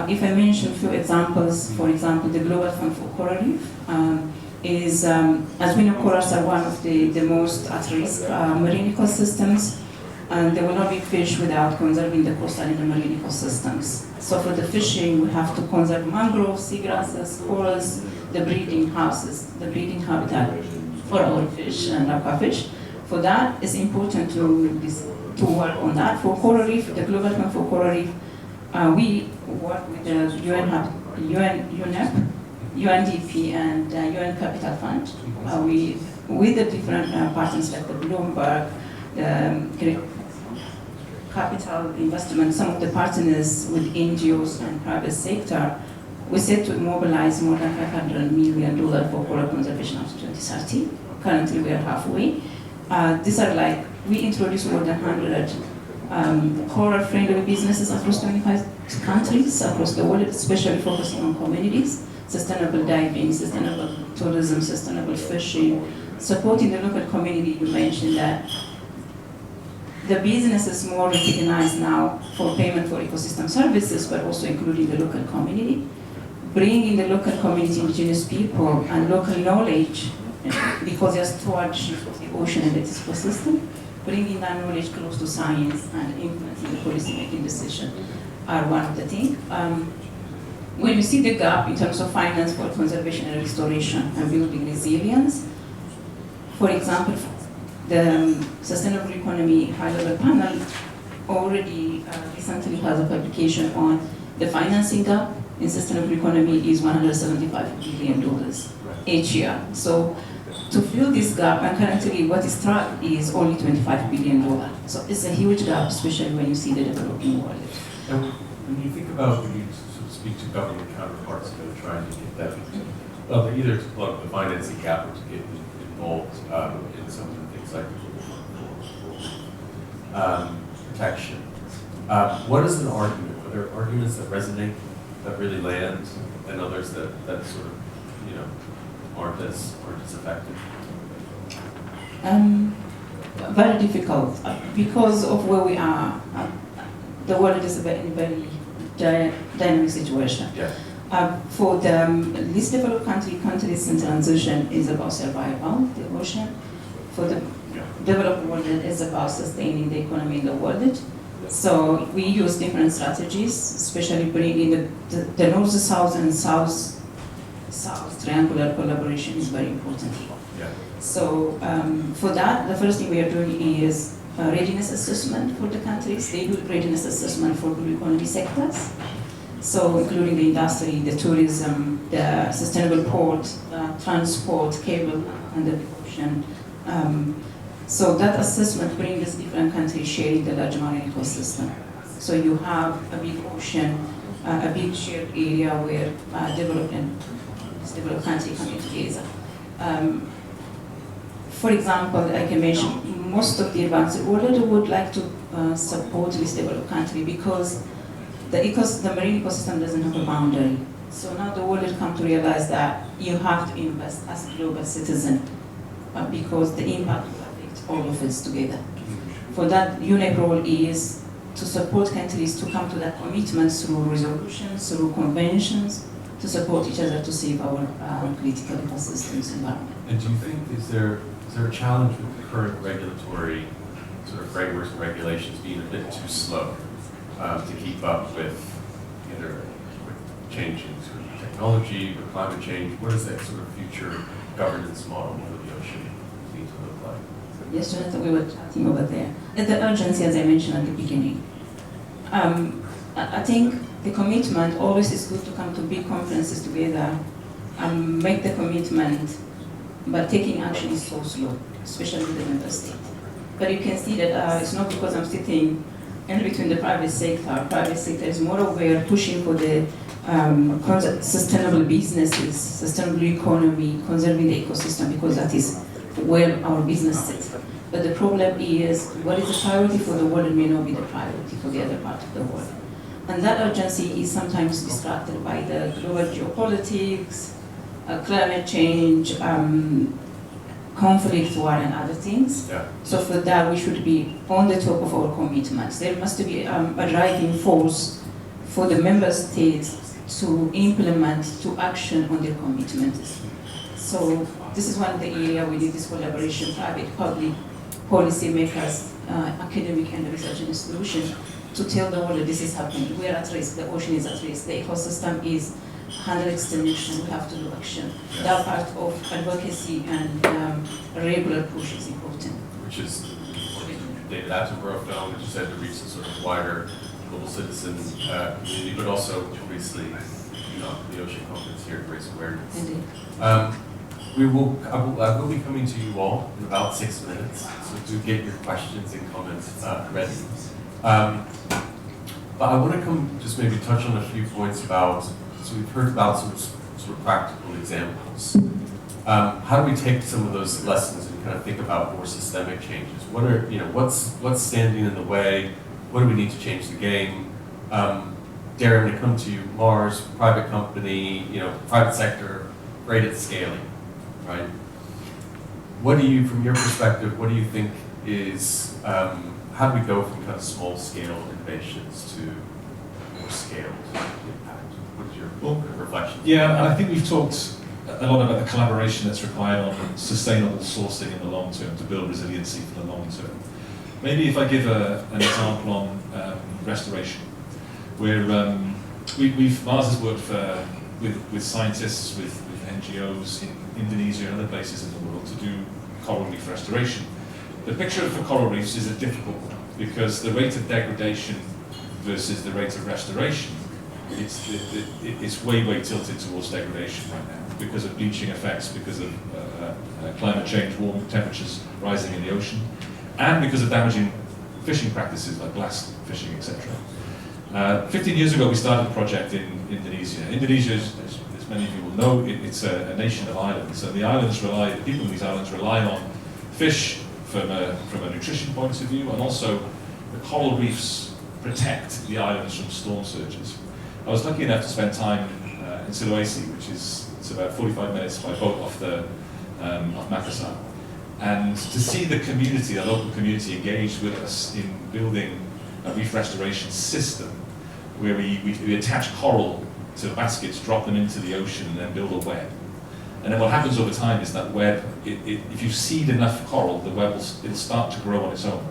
Speaker 3: If I mention a few examples, for example, the Global Fund for Coral Reef is, as we know, corals are one of the most at-risk marine ecosystems, and there will not be fish without conserving the coastal and the marine ecosystems. So for the fishing, we have to conserve mangroves, seagrasses, corals, the breeding houses, the breeding habitat for our fish and aquafish. For that, it's important to work on that. For coral reef, the Global Fund for Coral Reef, we work with the UNEP, UNDP, and UN Capital Fund. With the different partners like the Bloomberg, the capital investment, some of the partners with NGOs and private sector, we set to mobilize more than $500 million for coral conservation up to 2030. Currently, we are halfway. These are like, we introduced more than 100 coral-friendly businesses across 25 countries across the world, especially focusing on communities, sustainable diving, sustainable tourism, sustainable fishing, supporting the local community. You mentioned that the business is more recognized now for payment for ecosystem services, but also including the local community, bringing the local community, indigenous people, and local knowledge, because there's stewardship of the ocean and its ecosystem, bringing that knowledge close to science and implementing the policy-making decision are one of the things. When you see the gap in terms of finance for conservation and restoration and building resilience, for example, the Sustainable Economy High-Level Panel already recently has a publication on the financing gap in sustainable economy is $175 billion each year. So to fill this gap, and currently what is tracked is only $25 billion. So it's a huge gap, especially when you see the developing world.
Speaker 1: And when you think about, when you sort of speak to government counterparts that are trying to get that, well, either to plug the financing gap or to get involved in some of the things like protection. What is an argument? Are there arguments that resonate, that really land, and others that sort of, aren't as effective?
Speaker 3: Very difficult because of where we are. The world is in a very dynamic situation.
Speaker 1: Yeah.
Speaker 3: For the least developed countries in transition is about survival, the ocean. For the developed world, it is about sustaining the economy in the world. So we use different strategies, especially bringing the north-south and south triangular collaboration is very important.
Speaker 1: Yeah.
Speaker 3: So for that, the first thing we are doing is readiness assessment for the countries. They do readiness assessment for blue economy sectors. So including the industry, the tourism, the sustainable port, transport, cable, and the ocean. So that assessment brings different countries sharing the large marine ecosystem. So you have a big ocean, a big shared area where developed countries come together. For example, I can mention most of the advanced world would like to support this developed country because the marine ecosystem doesn't have a boundary. So now the world has come to realize that you have to invest as a global citizen because the impact will affect all of us together. For that, UNEP role is to support countries to come to that commitment through resolutions, through conventions, to support each other to save our critical ecosystems environment.
Speaker 1: And do you think, is there a challenge with the current regulatory sort of frameworks and regulations being a bit too slow to keep up with either with changing sort of technology, with climate change? What does that sort of future governance model for the ocean need to look like?
Speaker 3: Yes, Jonathan, we were chatting over there. The urgency, as I mentioned at the beginning. I think the commitment always is good to come to big conferences together and make the commitment, but taking action is so slow, especially with the member state. But you can see that it's not because I'm sitting in between the private sector. Private sector is more aware, pushing for the sustainable businesses, sustainable economy, conserving the ecosystem, because that is where our business sits. But the problem is, what is the priority for the world may not be the priority for the other part of the world. And that urgency is sometimes distracted by the global geopolitics, climate change, conflict, war, and other things.
Speaker 1: Yeah.
Speaker 3: So for that, we should be on the top of our commitments. There must be a driving force for the member states to implement, to action on their commitments. So this is one of the areas we need this collaboration, private, public, policy makers, academic and research institutions, to tell the world that this is happening. We are at risk, the ocean is at risk, the ecosystem is under extinction, we have to do action. That part of advocacy and regular push is important.
Speaker 1: Which is what David Attenborough found, which said to reach a sort of wider global citizen community, but also obviously, the Ocean Conference here to raise awareness.
Speaker 3: Indeed.
Speaker 1: I will be coming to you all in about 6 minutes, so do get your questions and comments ready. But I want to just maybe touch on a few points about, so we've heard about sort of practical examples. How do we take some of those lessons and kind of think about more systemic changes? What are, what's standing in the way? What do we need to change the game? Darren, I'm going to come to you. Mars, private company, private sector, great at scaling, right? What do you, from your perspective, what do you think is, how do we go from kind of small scale innovations to more scaled impact? What is your reflection?
Speaker 5: Yeah, and I think we've talked a lot about the collaboration that's required on sustainable sourcing in the long term to build resiliency for the long term. Maybe if I give an example on restoration, where Mars has worked with scientists, with NGOs in Indonesia and other places in the world to do coral reef restoration. The picture for coral reefs is a difficult one because the rate of degradation versus the rate of restoration, it's way tilted towards degradation right now because of bleaching effects, because of climate change, warm temperatures rising in the ocean, and because of damaging fishing practices like blast fishing, etc. 15 years ago, we started a project in Indonesia. Indonesia, as many of you will know, it's a nation of islands, and the people in these islands rely on fish from a nutrition point of view, and also the coral reefs protect the islands from storm surges. I was lucky enough to spend time in Sulawesi, it's about 45 minutes by boat off Makassar, and to see the community, the local community, engaged with us in building a reef restoration system where we attach coral to baskets, drop them into the ocean, and then build a web. And then what happens over time is that web, if you seed enough coral, the web it'll start to grow on its own.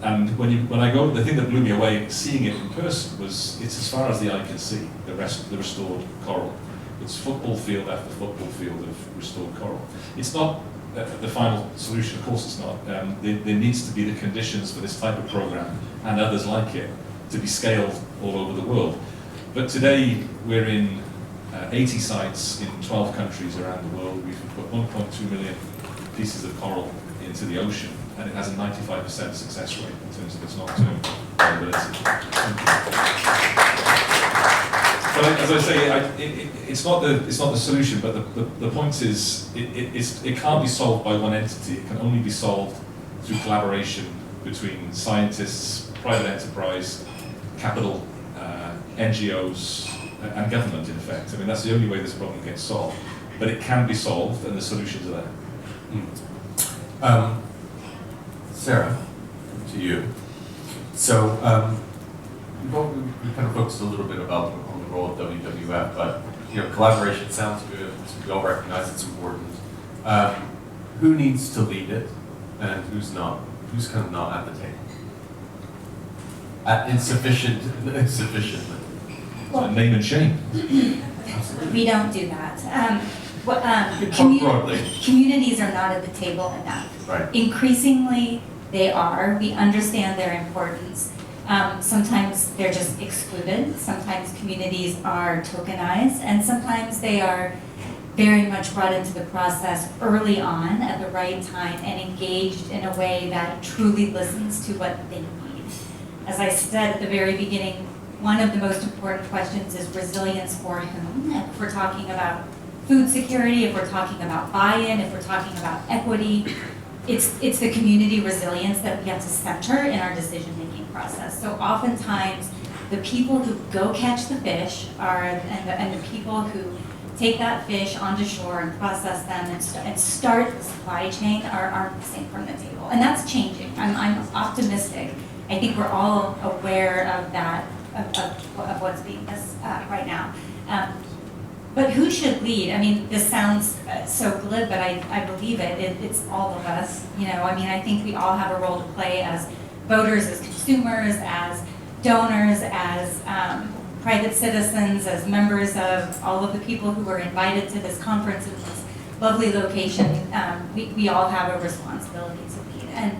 Speaker 5: And when I go, the thing that blew me away seeing it in person was it's as far as the eye can see, the restored coral. It's football field after football field of restored coral. It's not the final solution, of course it's not. There needs to be the conditions for this type of program and others like it to be scaled all over the world. But today we're in 80 sites in 12 countries around the world. We've put 1.2 million pieces of coral into the ocean, and it has a 95% success rate in terms of its long-term viability. But as I say, it's not the solution. But the point is, it can't be solved by one entity. It can only be solved through collaboration between scientists, private enterprise, capital, NGOs, and government, in effect. I mean, that's the only way this problem gets solved. But it can be solved, and the solutions are there.
Speaker 1: Sarah, to you. So we kind of focused a little bit about on the role of WWF, but collaboration sounds good. We all recognize it's important. Who needs to lead it, and who's not? Who's kind of not at the table? Insufficiently.
Speaker 5: Well, name and shame.
Speaker 2: We don't do that.
Speaker 1: Broadly.
Speaker 2: Communities are not at the table enough.
Speaker 1: Right.
Speaker 2: Increasingly, they are. We understand their importance. Sometimes they're just excluded. Sometimes communities are tokenized, and sometimes they are very much brought into the process early on at the right time and engaged in a way that truly listens to what they need. As I said at the very beginning, one of the most important questions is resilience for whom? And if we're talking about food security, if we're talking about buy-in, if we're talking about equity, it's the community resilience that we have to center in our decision-making process. So oftentimes, the people who go catch the fish and the people who take that fish onto shore and process them and start the supply chain are missing from the table. And that's changing. I'm optimistic. I think we're all aware of that, of what's being missed right now. But who should lead? I mean, this sounds so glib, but I believe it. It's all of us. I think we all have a role to play as voters, as consumers, as donors, as private citizens, as members of all of the people who were invited to this conference in this lovely location. We all have a responsibility to lead. And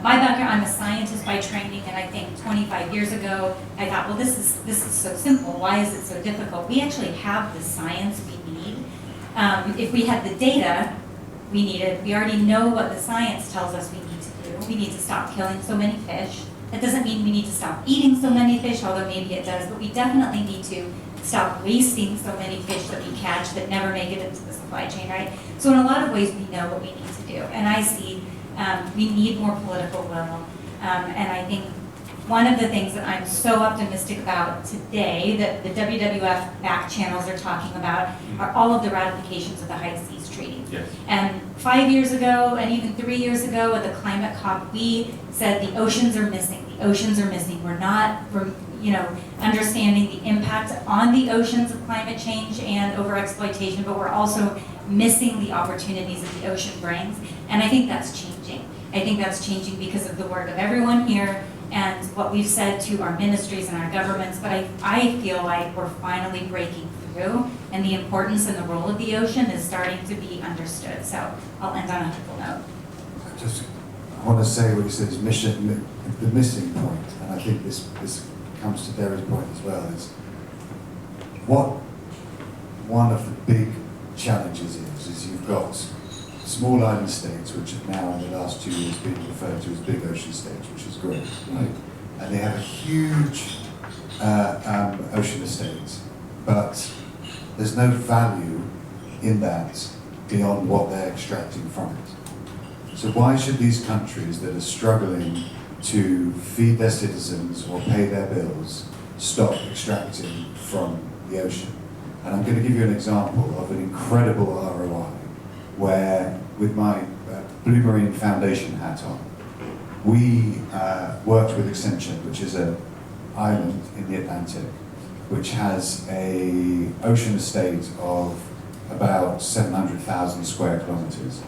Speaker 2: my background, I'm a scientist by training, and I think 25 years ago, I thought, well, this is so simple. Why is it so difficult? We actually have the science we need. If we had the data we needed, we already know what the science tells us we need to do. We need to stop killing so many fish. That doesn't mean we need to stop eating so many fish, although maybe it does, but we definitely need to stop wasting so many fish that we catch that never make it into the supply chain, right? So in a lot of ways, we know what we need to do. And I see we need more political will. And I think one of the things that I'm so optimistic about today that the WWF back channels are talking about are all of the ratifications of the High Seas Treaty.
Speaker 1: Yes.
Speaker 2: And 5 years ago, and even 3 years ago at the climate COP, we said the oceans are missing. The oceans are missing. We're not, understanding the impact on the oceans of climate change and overexploitation, but we're also missing the opportunities that the ocean brings. And I think that's changing. I think that's changing because of the work of everyone here and what we've said to our ministries and our governments. But I feel like we're finally breaking through, and the importance and the role of the ocean is starting to be understood. So I'll end on a hopeful note.
Speaker 4: I want to say what you said is the missing point, and I think this comes to Derry's point as well, is what one of the big challenges is you've got small island states, which have now in the last 2 years been referred to as big ocean states, which is great, right? And they have a huge ocean estate, but there's no value in that beyond what they're extracting from it. So why should these countries that are struggling to feed their citizens or pay their bills stop extracting from the ocean? And I'm going to give you an example of an incredible ROI where, with my Blue Marine Foundation hat on, we worked with Extension, which is an island in the Atlantic, which has an ocean estate of about 700,000 square kilometres.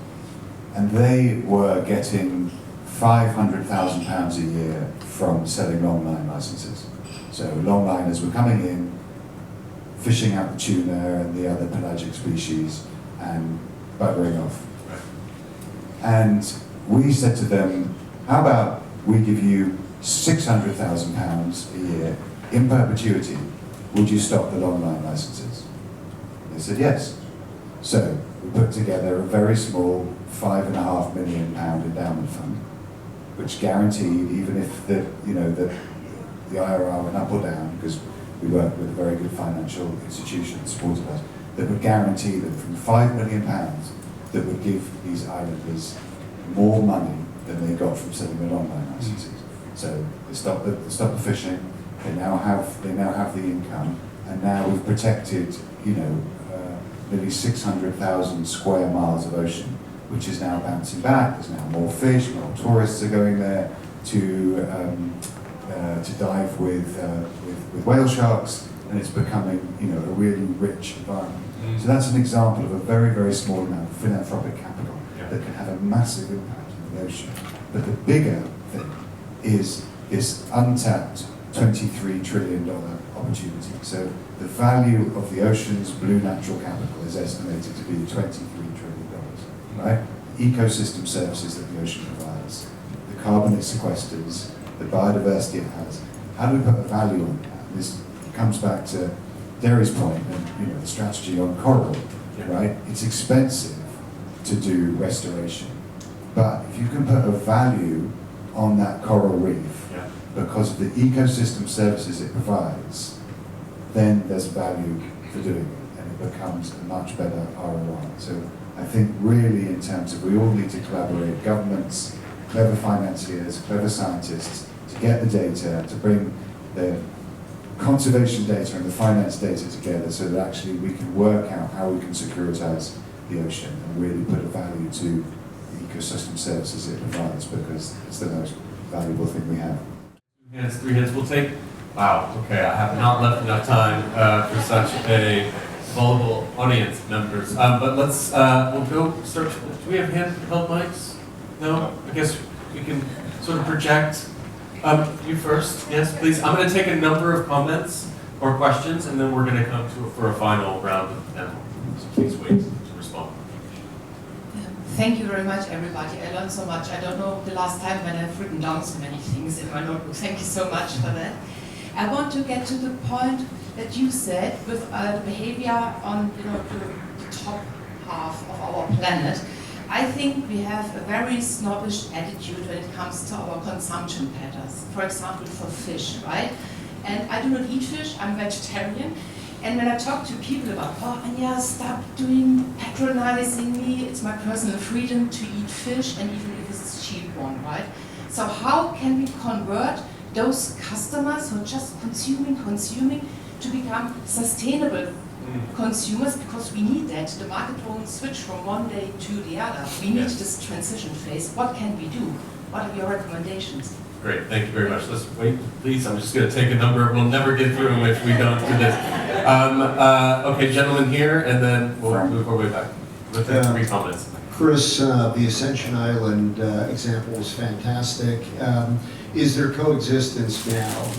Speaker 4: And they were getting £500,000 a year from selling longline licenses. So longliners were coming in, fishing out the tuna and the other pelagic species and buggering off. And we said to them, how about we give you £600,000 a year in perpetuity? Would you stop the longline licenses? They said yes. So we put together a very small £5.5 million endowment fund, which guaranteed, even if the IRR went up or down, because we worked with a very good financial institution that supported us, that would guarantee that from £5 million that would give these islanders more money than they got from selling the online licenses. So they stopped the fishing. They now have the income, and now we've protected nearly 600,000 square miles of ocean, which is now bouncing back. There's now more fish, more tourists are going there to dive with whale sharks, and it's becoming a really rich environment. So that's an example of a very, very small amount of philanthropic capital that can have a massive impact on the ocean. But the bigger thing is this untapped $23 trillion opportunity. So the value of the ocean's blue natural capital is estimated to be $23 trillion, right? Ecosystem services that the ocean provides, the carbon it sequesters, the biodiversity it has. How do we put a value on that? This comes back to Derry's point and the strategy on coral, right? It's expensive to do restoration, but if you can put a value on that coral reef, because of the ecosystem services it provides, then there's value for doing it, and it becomes a much better ROI. So I think really in terms of we all need to collaborate, governments, clever financiers, clever scientists, to get the data, to bring the conservation data and the finance data together so that actually we can work out how we can securitize the ocean and really put a value to the ecosystem services it provides, because it's the most valuable thing we have.
Speaker 1: 2 hands, 3 hands, we'll take, wow, okay, I have not left enough time for such a vulnerable audience members. But let's, we'll go start, do we have handheld mics? No? I guess we can sort of project. You first, yes, please. I'm going to take a number of comments or questions, and then we're going to come to for a final round of them. So please wait to respond.
Speaker 7: Thank you very much, everybody. I learned so much. I don't know the last time when I've written down so many things in my notebook. Thank you so much for that. I want to get to the point that you said with the behavior on the top half of our planet. I think we have a very snobbish attitude when it comes to our consumption patterns. For example, for fish, right? And I do not eat fish, I'm vegetarian. And when I talk to people about, oh, Anya, stop patronizing me, it's my personal freedom to eat fish, and even if it's a cheap one, right? So how can we convert those customers who are just consuming, to become sustainable consumers, because we need that. The market won't switch from one day to the other. We need this transition phase. What can we do? What are your recommendations?
Speaker 1: Great, thank you very much. Let's wait, please. I'm just going to take a number. We'll never get through them if we don't do this. Okay, gentlemen here, and then we'll move our way back. With the 3 comments.
Speaker 8: Chris, the Ascension Island example is fantastic. Is there coexistence now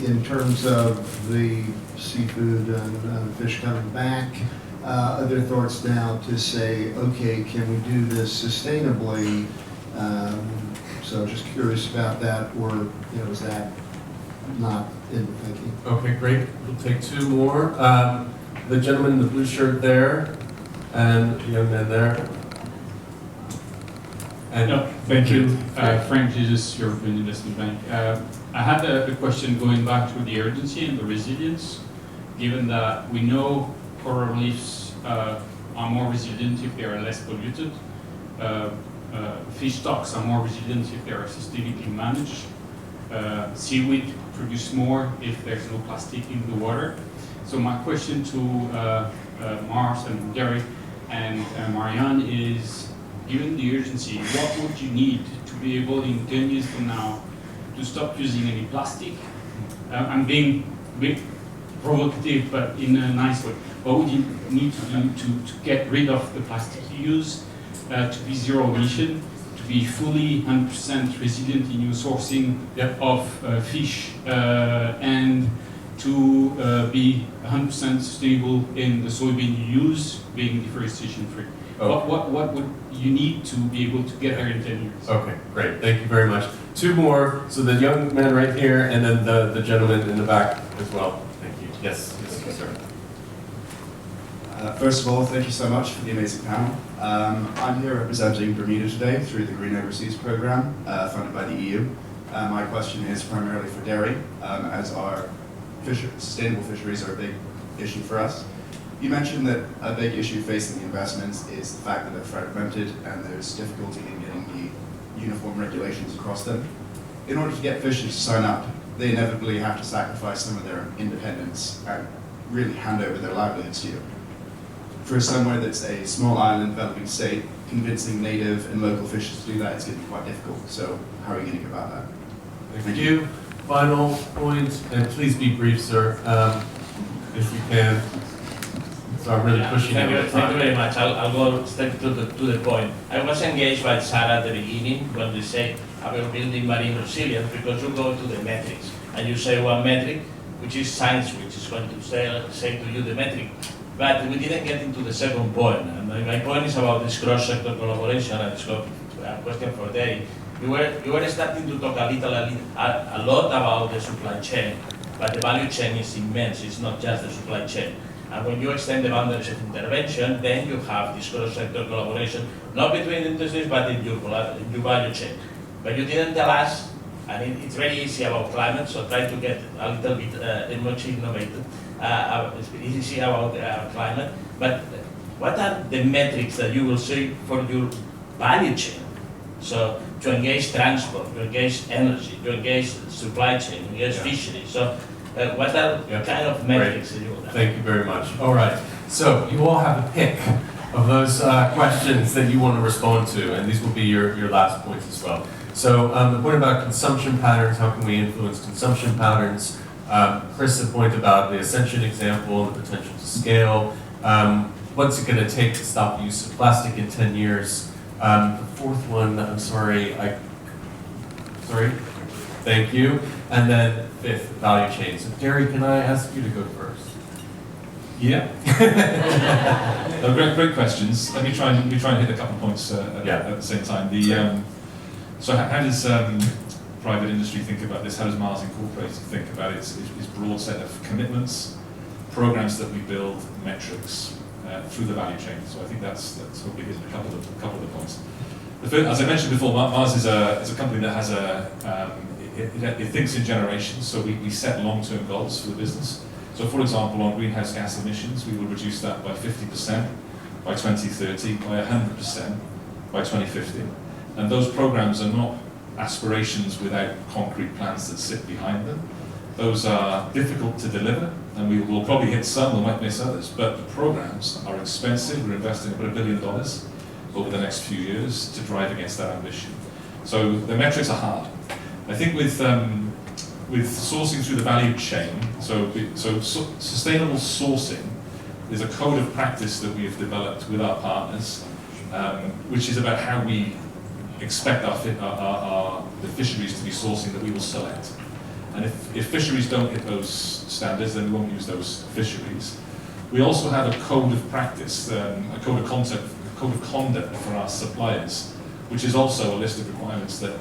Speaker 8: in terms of the seafood and fish coming back? Are there thoughts now to say, okay, can we do this sustainably? So just curious about that, or is that not in the thinking?
Speaker 1: Okay, great. We'll take 2 more. The gentleman in the blue shirt there, and the young man there. And
Speaker 9: thank you. Frank Jesus, European Investment Bank. I had a question going back to the urgency and the resilience, given that we know coral reefs are more resilient if they are less polluted. Fish stocks are more resilient if they are systemically managed. Seaweed produce more if there's no plastic in the water. So my question to Mars and Derek and Marianne is, given the urgency, what would you need to be able in 10 years from now to stop using any plastic? I'm being a bit provocative, but in a nice way. What would you need to do to get rid of the plastic you use, to be zero emission, to be fully 100% resilient in your sourcing of fish, and to be 100% sustainable in the soybean you use, being deforestation free? Okay. What would you need to be able to get there in 10 years?
Speaker 1: Okay, great. Thank you very much. 2 more. So the young man right here, and then the gentleman in the back as well. Thank you. Yes, sir.
Speaker 10: First of all, thank you so much for the amazing panel. I'm here representing Bermuda today through the Green Overseas Programme funded by the EU. My question is primarily for Derry, as our sustainable fisheries are a big issue for us. You mentioned that a big issue facing the investments is the fact that they're fragmented and there's difficulty in getting the uniform regulations across them. In order to get fishers to sign up, they inevitably have to sacrifice some of their independence and really hand over their livelihoods to you. For somewhere that's a small island developing state, convincing native and local fishers to do that is going to be quite difficult. So how are you going to go about that?
Speaker 1: Thank you. Final point, and please be brief, sir, if you can. So I'm really pushing
Speaker 11: Thank
Speaker 1: you.
Speaker 11: you very much. I'll go straight to the point. I was engaged by Sarah at the beginning when we say about building marine resilience, because you go to the metrics and you say one metric, which is science, which is going to say to you the metric. But we didn't get into the second point. And my point is about this cross-sector collaboration, and it's a question for Derek. You were starting to talk a lot about the supply chain, but the value chain is immense. It's not just the supply chain. And when you extend the boundaries of intervention, then you have this cross-sector collaboration, not between industries, but in your value chain. But you didn't tell us And it's very easy about climate, so try to get a little bit much innovative, it's easy about climate. But what are the metrics that you will see for your value chain? So to engage transport, to engage energy, to engage supply chain, to engage fisheries. So what are kind of metrics that you will have?
Speaker 1: Thank you very much. All right. So you all have a pick of those questions that you want to respond to, and these will be your last points as well. So the point about consumption patterns, how can we influence consumption patterns? Chris' point about the Ascension example and the potential to scale. What's it going to take to stop the use of plastic in 10 years? The fourth one, I'm sorry, thank you. And then fifth, value chain. So Gary, can I ask you to go first?
Speaker 5: Yeah. Great questions. Let me try and hit a couple points at the same time. So how does private industry think about this? How does Mars Incorporated think about its broad set of commitments, programs that we build, metrics through the value chain? So I think that's hopefully hitting a couple of the points. As I mentioned before, Mars is a company that has it thinks in generations. So we set long-term goals for the business. So for example, on greenhouse gas emissions, we will reduce that by 50% by 2030, by 100% by 2050. And those programs are not aspirations without concrete plans that sit behind them. Those are difficult to deliver, and we will probably hit some, we might miss others, but the programs are expensive. We're investing about $1 billion over the next few years to drive against that ambition. So the metrics are hard. I think with sourcing through the value chain, so sustainable sourcing is a code of practice that we have developed with our partners, which is about how we expect the fisheries to be sourcing that we will select. And if fisheries don't hit those standards, then we won't use those fisheries. We also have a code of practice, a code of conduct for our suppliers, which is also a list of requirements that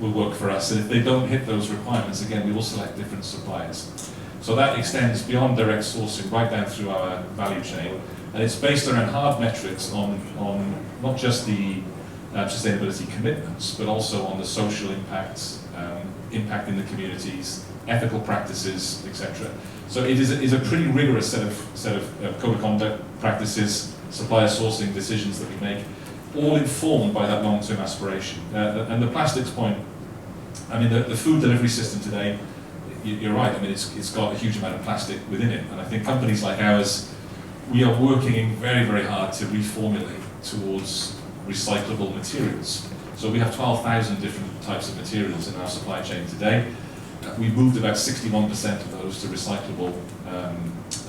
Speaker 5: will work for us. And if they don't hit those requirements, again, we will select different suppliers. So that extends beyond direct sourcing right down through our value chain. And it's based around hard metrics on not just the sustainability commitments, but also on the social impacts, impact in the communities, ethical practices, etc. So it is a pretty rigorous set of code of conduct practices, supplier sourcing decisions that we make, all informed by that long-term aspiration. And the plastics point, I mean, the food delivery system today, you're right, I mean, it's got a huge amount of plastic within it. And I think companies like ours, we are working very, very hard to reformulate towards recyclable materials. So we have 12,000 different types of materials in our supply chain today. We've moved about 61% of those to recyclable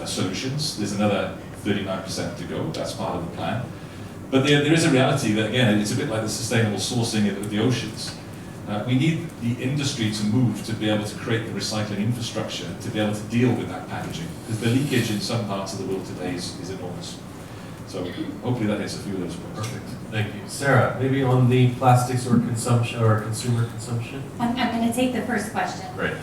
Speaker 5: solutions. There's another 39% to go. That's part of the plan. But there is a reality that, again, it's a bit like the sustainable sourcing of the oceans. We need the industry to move to be able to create the recycling infrastructure to be able to deal with that packaging. Because the leakage in some parts of the world today is enormous. So hopefully that hits a few of those points.
Speaker 1: Perfect. Thank you. Sarah, maybe on the plastics or consumption or consumer consumption?
Speaker 2: I'm going to take the first question,
Speaker 1: Right.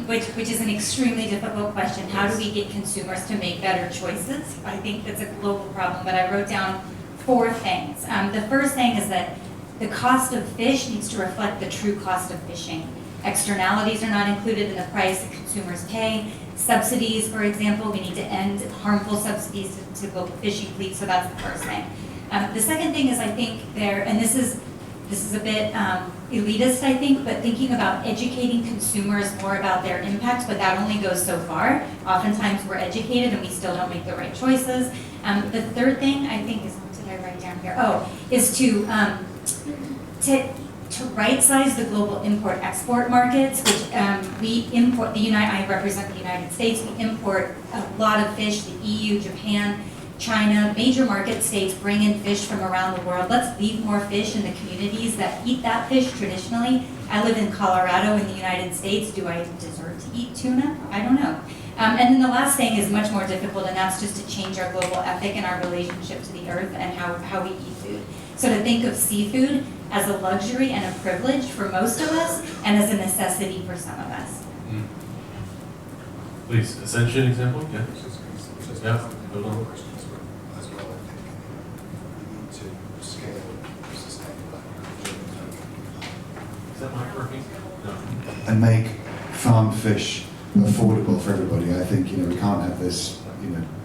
Speaker 2: which is an extremely difficult question. How do we get consumers to make better choices? I think that's a global problem, but I wrote down 4 things. The first thing is that the cost of fish needs to reflect the true cost of fishing. Externalities are not included in the price that consumers pay. Subsidies, for example, we need to end harmful subsidies to local fishing fleets, so that's the first thing. The second thing is I think and this is a bit elitist, I think, but thinking about educating consumers more about their impact, but that only goes so far. Oftentimes we're educated and we still don't make the right choices. The third thing I think is, what did I write down here? Is to right-size the global import-export markets, which we import, I represent the United States, we import a lot of fish, the EU, Japan, China, major market states bring in fish from around the world. Let's leave more fish in the communities that eat that fish traditionally. I live in Colorado in the United States. Do I deserve to eat tuna? I don't know. And then the last thing is much more difficult, and that's just to change our global ethic and our relationship to the earth and how we eat food. So to think of seafood as a luxury and a privilege for most of us, and as a necessity for some of us.
Speaker 1: Please, Ascension example? Yeah. Yeah.
Speaker 4: As well, I think we need to scale sustainable agriculture.
Speaker 1: Is that mic working?
Speaker 4: and make farmed fish affordable for everybody. I think, we can't have this,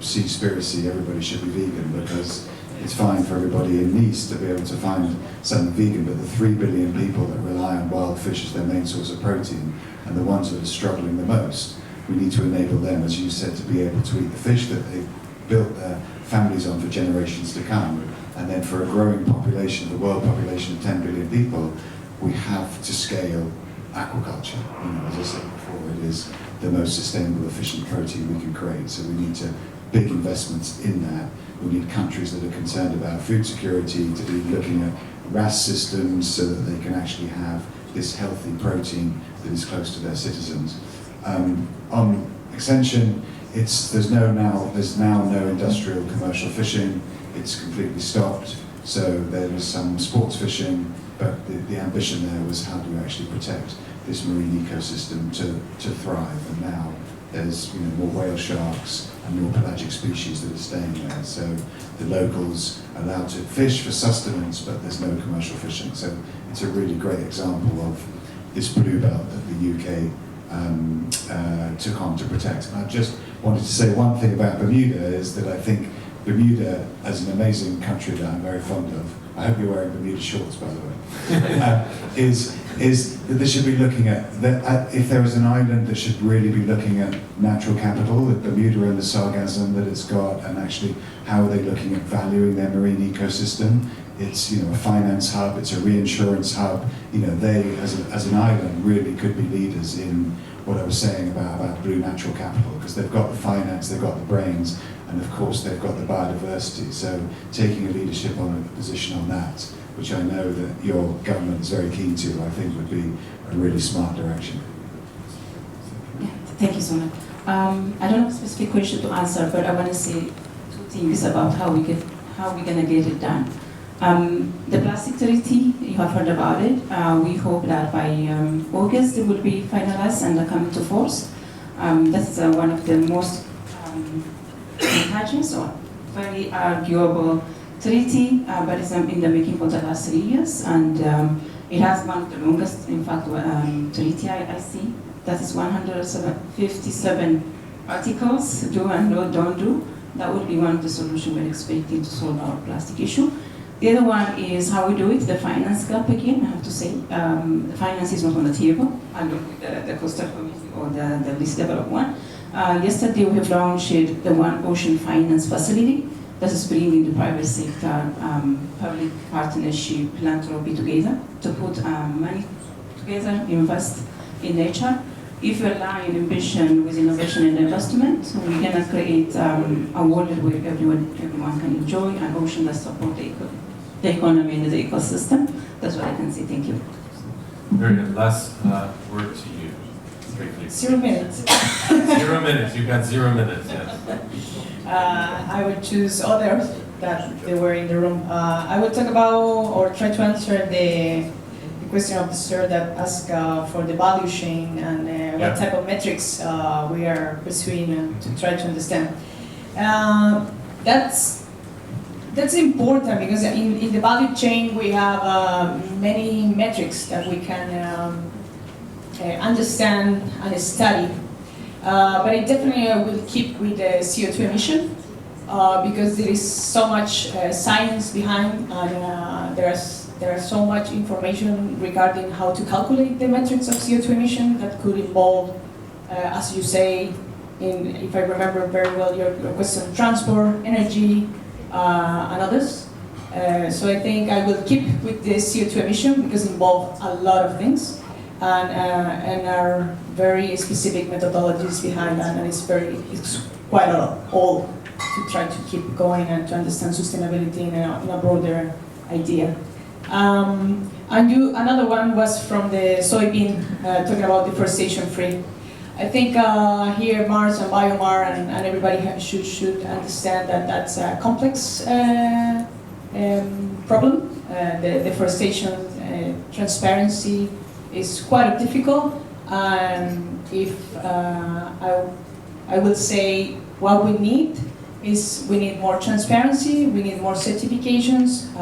Speaker 4: seaspiracy, everybody should be vegan, because it's fine for everybody in Nice to be able to find something vegan, but the 3 billion people that rely on wild fish as their main source of protein, and the ones that are struggling the most, we need to enable them, as you said, to be able to eat the fish that they've built their families on for generations to come. And then for a growing population, the world population of 10 billion people, we have to scale aquaculture. As I said before, it is the most sustainable, efficient protein we can create. So we need big investments in that. We need countries that are concerned about food security to be looking at RAS systems so that they can actually have this healthy protein that is close to their citizens. On extension, there's now no industrial commercial fishing. It's completely stopped. So there was some sports fishing, but the ambition there was how do you actually protect this marine ecosystem to thrive. And now there's more whale sharks and more pelagic species that are staying there. So the locals are allowed to fish for sustenance, but there's no commercial fishing. So it's a really great example of this blue belt that the UK took on to protect. And I just wanted to say one thing about Bermuda is that I think Bermuda, as an amazing country that I'm very fond of, I hope you're wearing Bermuda shorts, by the way, is that they should be looking at, if there is an island that should really be looking at natural capital, at Bermuda and the sargassum that it's got, and actually how are they looking at valuing their marine ecosystem. It's a finance hub, it's a reinsurance hub. They, as an island, really could be leaders in what I was saying about blue natural capital, because they've got the finance, they've got the brains, and of course they've got the biodiversity. So taking a leadership position on that, which I know that your government is very keen to, I think would be a really smart direction.
Speaker 3: Yeah, thank you so much. I don't have a specific question to answer, but I want to say 2 things about how we're gonna get it done. The plastic treaty, you have heard about it. We hope that by August it will be finalized and come into force. That's one of the most contentious or very arguable treaty, but it's in the making for the last 3 years, and it has one of the longest, in fact, treaty I see. That is 157 articles, do and don't do. That would be one of the solutions we're expecting to solve our plastic issue. The other one is how we do it, the finance gap again, I have to say. The finance is not on the table. I look at the coastal committee or the least developed one. Yesterday we have launched the One Ocean Finance Facility that is bringing the private sector, public partnership, philanthropy together to put money together, invest in nature. If we align ambition with innovation and investment, we're going to create a world where everyone can enjoy an ocean that supports the economy and the ecosystem. That's what I can say. Thank you.
Speaker 1: Very good. Last word to you. Briefly.
Speaker 6: 0 minutes.
Speaker 1: 0 minutes. You've got 0 minutes. Yes.
Speaker 6: I would choose others that they were in the room. I would talk about or try to answer the question of the sir that asked for the value chain and what type of metrics we are pursuing to try to understand. That's important because in the value chain we have many metrics that we can understand and study. But I definitely will keep with the CO2 emission because there is so much science behind and there is so much information regarding how to calculate the metrics of CO2 emission that could involve, as you say, if I remember very well your question, transport, energy, and others. So I think I will keep with the CO2 emission because it involves a lot of things and are very specific methodologies behind that, and it's quite a lot all to try to keep going and to understand sustainability in a broader idea. Another one was from the soybean, talking about deforestation free. I think here Mars and Biomar and everybody should understand that that's a complex problem. The deforestation transparency is quite difficult, and if I would say what we need is we need more transparency, we need more certifications.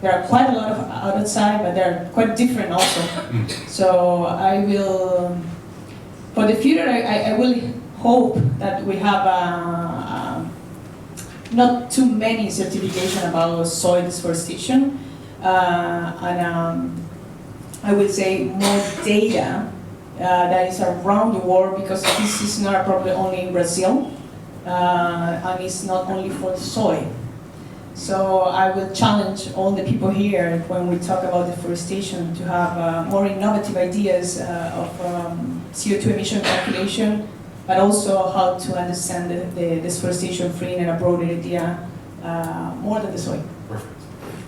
Speaker 6: There are quite a lot of outside, but they're quite different also. So I will, for the future, I will hope that we have not too many certification about soil deforestation, and I would say more data that is around the world, because this is not a problem only in Brazil, and it's not only for the soil. So I will challenge all the people here when we talk about deforestation to have more innovative ideas of CO2 emission calculation, but also how to understand the deforestation free and a broader idea more than the soil.
Speaker 1: Perfect.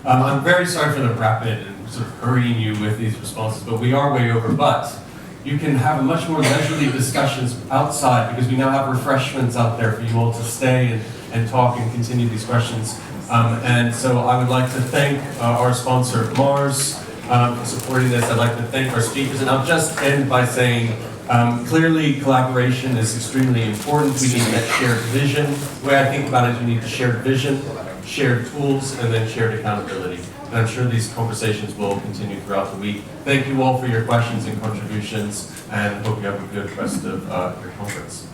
Speaker 1: I'm very sorry for the rapid and sort of hurrying you with these responses, but we are way over. But you can have a much more leisurely discussions outside, because we now have refreshments out there for you all to stay and talk and continue these questions. And so I would like to thank our sponsor, Mars, for supporting this. I'd like to thank our speakers, and I'll just end by saying, clearly collaboration is extremely important. We need that shared vision. The way I think about it is we need shared vision, shared tools, and then shared accountability. And I'm sure these conversations will continue throughout the week. Thank you all for your questions and contributions, and hope you have a good rest of your conference.